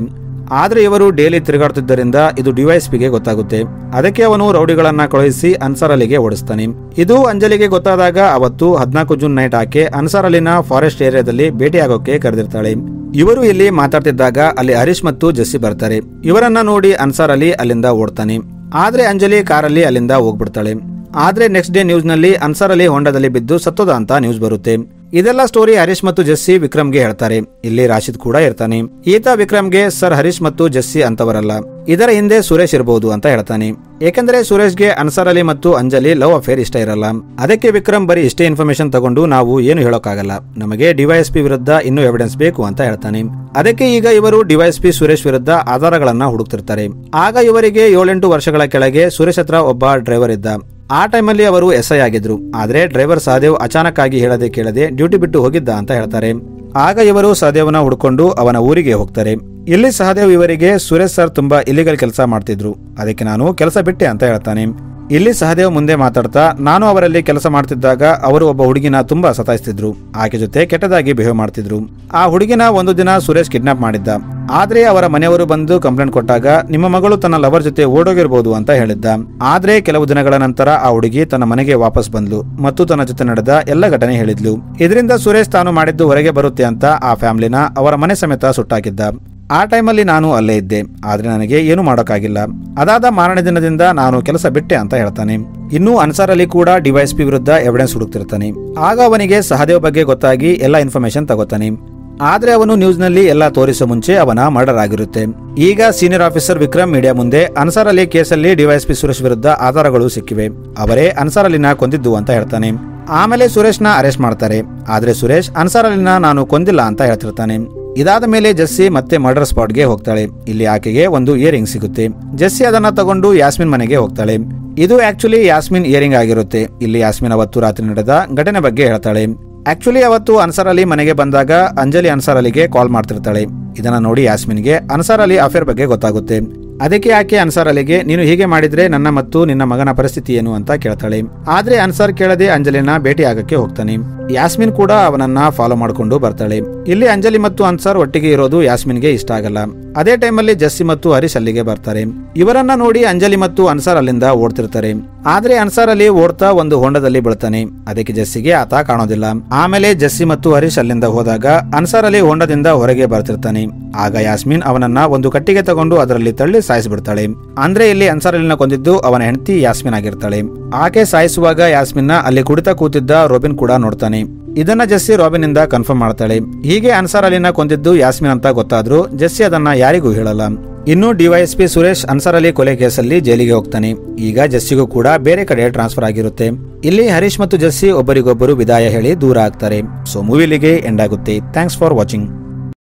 ಆದ್ರೆ ಇವರು ಡೈಲಿ ತಿರುಗಾಡ್ತಿದ್ದರಿಂದ ಇದು ಡಿವೈಎಸ್ಪಿಗೆ ಗೊತ್ತಾಗುತ್ತೆ. ಅದಕ್ಕೆ ಅವನು ರೌಡಿಗಳನ್ನ ಕಳುಹಿಸಿ ಅನ್ಸಾರ್ ಅಲಿಗೆ ಓಡಿಸ್ತಾನೆ. ಇದು ಅಂಜಲಿಗೆ ಗೊತ್ತಾದಾಗ ಅವತ್ತು 14 ಜೂನ್ ನೈಟ್ ಆಕೆ ಅನ್ಸಾರ್ ಅಲಿನ ಫಾರೆಸ್ಟ್ ಏರಿಯಾದಲ್ಲಿ ಭೇಟಿಯಾಗೋಕೆ ಕರೆದಿರ್ತಾಳೆ. ಇವರು ಇಲ್ಲಿ ಮಾತಾಡ್ತಿದ್ದಾಗ ಅಲ್ಲಿ ಹರೀಶ್ ಮತ್ತು ಜೆಸ್ಸಿ ಬರ್ತಾರೆ. ಇವರನ್ನ ನೋಡಿ ಅನ್ಸಾರ್ ಅಲಿ ಅಲ್ಲಿಂದ ಓಡ್ತಾನೆ. ಆದ್ರೆ ಅಂಜಲಿ ಕಾರಲ್ಲಿ ಅಲ್ಲಿಂದ ಹೋಗ್ಬಿಡ್ತಾಳೆ. ಆದ್ರೆ ನೆಕ್ಸ್ಟ್ ಡೇ ನ್ಯೂಸ್ ನಲ್ಲಿ ಅನ್ಸಾರ್ ಅಲಿ ಹೊಂಡದಲ್ಲಿ ಬಿದ್ದು ಸತ್ತೋದ ಅಂತ ನ್ಯೂಸ್ ಬರುತ್ತೆ. ಇದೆಲ್ಲ ಸ್ಟೋರಿ ಹರೀಶ್ ಮತ್ತು ಜೆಸ್ಸಿ ವಿಕ್ರಮ್ಗೆ ಹೇಳ್ತಾರೆ. ಇಲ್ಲಿ ರಾಶಿದ್ ಕೂಡ ಇರ್ತಾನೆ. ಈತ ವಿಕ್ರಮ್ಗೆ ಸರ್ ಹರೀಶ್ ಮತ್ತು ಜೆಸ್ಸಿ ಅಂತವರಲ್ಲ, ಇದರ ಹಿಂದೆ ಸುರೇಶ್ ಇರಬಹುದು ಅಂತ ಹೇಳ್ತಾನೆ. ಏಕೆಂದ್ರೆ ಸುರೇಶ್ಗೆ ಅನ್ಸಾರ್ ಅಲಿ ಮತ್ತು ಅಂಜಲಿ ಲವ್ ಅಫೇರ್ ಇಷ್ಟ ಇರಲ್ಲ. ಅದಕ್ಕೆ ವಿಕ್ರಮ್ ಬರೀ ಇಷ್ಟೇ ಇನ್ಫಾರ್ಮೇಶನ್ ತಗೊಂಡು ನಾವು ಏನು ಹೇಳೋಕ್ಕಾಗಲ್ಲ, ನಮಗೆ ಡಿವೈಎಸ್ಪಿ ವಿರುದ್ಧ ಇನ್ನೂ ಎವಿಡೆನ್ಸ್ ಬೇಕು ಅಂತ ಹೇಳ್ತಾನೆ. ಅದಕ್ಕೆ ಈಗ ಇವರು ಡಿವೈಎಸ್ಪಿ ಸುರೇಶ್ ವಿರುದ್ಧ ಆಧಾರಗಳನ್ನ ಹುಡುಕ್ತಿರ್ತಾರೆ. ಆಗ ಇವರಿಗೆ 7-8 ವರ್ಷಗಳ ಕೆಳಗೆ ಸುರೇಶ್ ಹತ್ರ ಒಬ್ಬ ಡ್ರೈವರ್ ಇದ್ದ. ಆ ಟೈಮಲ್ಲಿ ಅವರು SI ಆಗಿದ್ರು. ಆದ್ರೆ ಡ್ರೈವರ್ ಸಹದೇವ್ ಅಚಾನಕ್ ಆಗಿ ಹೇಳದೆ ಕೇಳದೆ ಡ್ಯೂಟಿ ಬಿಟ್ಟು ಹೋಗಿದ್ದ ಅಂತ ಹೇಳ್ತಾರೆ. ಆಗ ಇವರು ಸಹದೇವ್ನ ಹುಡ್ಕೊಂಡು ಅವನ ಊರಿಗೆ ಹೋಗ್ತಾರೆ. ಇಲ್ಲಿ ಸಹದೇವ್ ಇವರಿಗೆ ಸುರೇಶ್ ಸರ್ ತುಂಬಾ ಇಲ್ಲಿಗಲ್ ಕೆಲಸ ಮಾಡ್ತಿದ್ರು, ಅದಕ್ಕೆ ನಾನು ಕೆಲಸ ಬಿಟ್ಟೆ ಅಂತ ಹೇಳ್ತಾನೆ. ಇಲ್ಲಿ ಸಹದೇವ್ ಮುಂದೆ ಮಾತಾಡ್ತಾ ನಾನು ಅವರಲ್ಲಿ ಕೆಲಸ ಮಾಡ್ತಿದ್ದಾಗ ಅವರು ಒಬ್ಬ ಹುಡುಗಿನ ತುಂಬಾ ಸತಾಯಿಸ್ತಿದ್ರು, ಆಕೆ ಜೊತೆ ಕೆಟ್ಟದಾಗಿ ಬಿಹೇವ್ ಮಾಡ್ತಿದ್ರು. ಆ ಹುಡುಗಿನ ಒಂದು ದಿನ ಸುರೇಶ್ ಕಿಡ್ನಾಪ್ ಮಾಡಿದ್ದ. ಆದ್ರೆ ಅವರ ಮನೆಯವರು ಬಂದು ಕಂಪ್ಲೇಂಟ್ ಕೊಟ್ಟಾಗ ನಿಮ್ಮ ಮಗಳು ತನ್ನ ಲವರ್ ಜೊತೆ ಓಡೋಗಿರ್ಬೋದು ಅಂತ ಹೇಳಿದ್ದ. ಆದ್ರೆ ಕೆಲವು ದಿನಗಳ ನಂತರ ಆ ಹುಡುಗಿ ತನ್ನ ಮನೆಗೆ ವಾಪಸ್ ಬಂದ್ಲು ಮತ್ತು ತನ್ನ ಜೊತೆ ನಡೆದ ಎಲ್ಲ ಘಟನೆ ಹೇಳಿದ್ಲು. ಇದರಿಂದ ಸುರೇಶ್ ತಾನು ಮಾಡಿದ್ದು ಹೊರಗೆ ಬರುತ್ತೆ ಅಂತ ಆ ಫ್ಯಾಮಿಲಿನ ಅವರ ಮನೆ ಸಮೇತ ಸುಟ್ಟಾಕಿದ್ದ. ಆ ಟೈಮಲ್ಲಿ ನಾನು ಅಲ್ಲೇ ಇದ್ದೆ, ಆದ್ರೆ ನನಗೆ ಏನು ಮಾಡೋಕ್ಕಾಗಿಲ್ಲ. ಅದಾದ ಮಾರನೇ ದಿನದಿಂದ ನಾನು ಕೆಲಸ ಬಿಟ್ಟೆ ಅಂತ ಹೇಳ್ತಾನೆ. ಇನ್ನು ಅನ್ಸಾರ್ ಅಲಿ ಕೂಡ ಡಿವೈಎಸ್ಪಿ ವಿರುದ್ಧ ಎವಿಡೆನ್ಸ್ ಹುಡುಕ್ತಿರ್ತಾನೆ. ಆಗ ಅವನಿಗೆ ಸಹದೇವ್ ಬಗ್ಗೆ ಗೊತ್ತಾಗಿ ಎಲ್ಲ ಇನ್ಫಾರ್ಮೇಶನ್ ತಗೋತಾನೆ. ಆದ್ರೆ ಅವನು ನ್ಯೂಸ್ ನಲ್ಲಿ ಎಲ್ಲ ತೋರಿಸೋ ಮುಂಚೆ ಅವನ ಮರ್ಡರ್ ಆಗಿರುತ್ತೆ. ಈಗ ಸೀನಿಯರ್ ಆಫೀಸರ್ ವಿಕ್ರಮ್ ಮೀಡಿಯಾ ಮುಂದೆ ಅನ್ಸಾರ್ ಅಲಿ ಕೇಸಲ್ಲಿ ಡಿವೈಎಸ್ಪಿ ಸುರೇಶ್ ವಿರುದ್ಧ ಆಧಾರಗಳು ಸಿಕ್ಕಿವೆ, ಅವರೇ ಅನ್ಸಾರ್ ಅಲಿನ ಕೊಂದಿದ್ದು ಅಂತ ಹೇಳ್ತಾನೆ. ಆಮೇಲೆ ಸುರೇಶ್ನ ಅರೆಸ್ಟ್ ಮಾಡ್ತಾರೆ. ಆದ್ರೆ ಸುರೇಶ್ ಅನ್ಸಾರ್ ಅಲಿನ ನಾನು ಕೊಂದಿಲ್ಲ ಅಂತ ಹೇಳ್ತಿರ್ತಾನೆ. ಇದಾದ ಮೇಲೆ ಜೆಸ್ಸಿ ಮತ್ತೆ ಮರ್ಡರ್ ಸ್ಪಾಟ್ಗೆ ಹೋಗ್ತಾಳೆ. ಇಲ್ಲಿ ಆಕೆಗೆ ಒಂದು ಇಯರಿಂಗ್ ಸಿಗುತ್ತೆ. ಜೆಸ್ಸಿ ಅದನ್ನ ತಗೊಂಡು ಯಾಸ್ಮಿನ್ ಮನೆಗೆ ಹೋಗ್ತಾಳೆ. ಇದು ಆಕ್ಚುಲಿ ಯಾಸ್ಮಿನ್ ಇಯರಿಂಗ್ ಆಗಿರುತ್ತೆ. ಇಲ್ಲಿ ಯಾಸ್ಮಿನ್ ಅವತ್ತು ರಾತ್ರಿ ನಡೆದ ಘಟನೆ ಬಗ್ಗೆ ಹೇಳ್ತಾಳೆ. ಆಕ್ಚುಲಿ ಅವತ್ತು ಅನ್ಸಾರ್ ಅಲಿ ಮನೆಗೆ ಬಂದಾಗ ಅಂಜಲಿ ಅನ್ಸಾರ್ ಅಲಿಗೆ ಕಾಲ್ ಮಾಡ್ತಿರ್ತಾಳೆ. ಇದನ್ನ ನೋಡಿ ಯಾಸ್ಮಿನ್ಗೆ ಅನ್ಸಾರ್ ಅಲಿ ಅಫೇರ್ ಬಗ್ಗೆ ಗೊತ್ತಾಗುತ್ತೆ. ಅದಕ್ಕೆ ಆಕೆ ಅನ್ಸಾರ್ ಅಲಿಗೆ ನೀನು ಹೀಗೆ ಮಾಡಿದ್ರೆ ನನ್ನ ಮತ್ತು ನಿನ್ನ ಮಗನ ಪರಿಸ್ಥಿತಿ ಏನು ಅಂತ ಕೇಳ್ತಾಳೆ. ಆದ್ರೆ ಅನ್ಸಾರ್ ಕೇಳದೆ ಅಂಜಲಿನ ಭೇಟಿ ಆಗಕ್ಕೆ ಹೋಗ್ತಾನೆ. ಯಾಸ್ಮಿನ್ ಕೂಡ ಅವನನ್ನ ಫಾಲೋ ಮಾಡ್ಕೊಂಡು ಬರ್ತಾಳೆ. ಇಲ್ಲಿ ಅಂಜಲಿ ಮತ್ತು ಅನ್ಸಾರ್ ಒಟ್ಟಿಗೆ ಇರೋದು ಯಾಸ್ಮಿನ್ಗೆ ಇಷ್ಟ ಆಗಲ್ಲ. ಅದೇ ಟೈಮಲ್ಲಿ ಜೆಸ್ಸಿ ಮತ್ತು ಹರೀಶ್ ಅಲ್ಲಿಗೆ ಬರ್ತಾರೆ. ಇವರನ್ನ ನೋಡಿ ಅಂಜಲಿ ಮತ್ತು ಅನ್ಸಾರ್ ಅಲ್ಲಿಂದ ಓಡ್ತಿರ್ತಾರೆ. ಆದ್ರೆ ಅನ್ಸಾರ್ ಅಲಿ ಓಡ್ತಾ ಒಂದು ಹೊಂಡದಲ್ಲಿ ಬೀಳ್ತಾನೆ. ಅದಕ್ಕೆ ಜೆಸ್ಸಿಗೆ ಆತ ಕಾಣೋದಿಲ್ಲ. ಆಮೇಲೆ ಜೆಸ್ಸಿ ಮತ್ತು ಹರೀಶ್ ಅಲ್ಲಿಂದ ಹೋದಾಗ ಅನ್ಸಾರ್ ಅಲಿ ಹೊಂಡದಿಂದ ಹೊರಗೆ ಬರ್ತಿರ್ತಾನೆ. ಆಗ ಯಾಸ್ಮಿನ್ ಅವನನ್ನ ಒಂದು ಕಟ್ಟಿಗೆ ತಗೊಂಡು ಅದರಲ್ಲಿ ತಳ್ಳಿ ಸಾಯಿಸ್ಬಿಡ್ತಾಳೆ. ಅಂದ್ರೆ ಇಲ್ಲಿ ಅನ್ಸಾರ್ ಅಲಿನ ಕೊಂದಿದ್ದು ಅವನ ಹೆಂಡತಿ ಯಾಸ್ಮಿನ್ ಆಗಿರ್ತಾಳೆ. ಆಕೆ ಸಾಯಿಸುವಾಗ ಯಾಸ್ಮಿನ್ನ ಅಲ್ಲಿ ಕುಡಿತ ಕೂತಿದ್ದ ರೋಬಿನ್ ಕೂಡ ನೋಡ್ತಾನೆ. ಇದನ್ನ ಜೆಸ್ಸಿ ರಾಬಿನ್ ಇಂದ ಕನ್ಫರ್ಮ್ ಮಾಡ್ತಾಳೆ. ಹೀಗೆ ಅನ್ಸಾರ್ ಅಲಿನ ಕೊಂದಿದ್ದು ಯಾಸ್ಮಿನ್ ಅಂತ ಗೊತ್ತಾದ್ರೂ ಜೆಸ್ಸಿ ಅದನ್ನ ಯಾರಿಗೂ ಹೇಳಲ್ಲ. ಇನ್ನು ಡಿವೈಎಸ್ಪಿ ಸುರೇಶ್ ಅನ್ಸಾರ್ ಅಲಿ ಕೊಲೆ ಕೇಸಲ್ಲಿ ಜೈಲಿಗೆ ಹೋಗ್ತಾನೆ. ಈಗ ಜೆಸ್ಸಿಗೂ ಕೂಡ ಬೇರೆ ಕಡೆ ಟ್ರಾನ್ಸ್ಫರ್ ಆಗಿರುತ್ತೆ. ಇಲ್ಲಿ ಹರೀಶ್ ಮತ್ತು ಜೆಸ್ಸಿ ಒಬ್ಬರಿಗೊಬ್ಬರು ವಿದಾಯ ಹೇಳಿ ದೂರ ಆಗ್ತಾರೆ. ಸೊ ಮೂವಿಲಿಗೆ ಎಂಡ್ ಆಗುತ್ತೆ. Thanks for watching.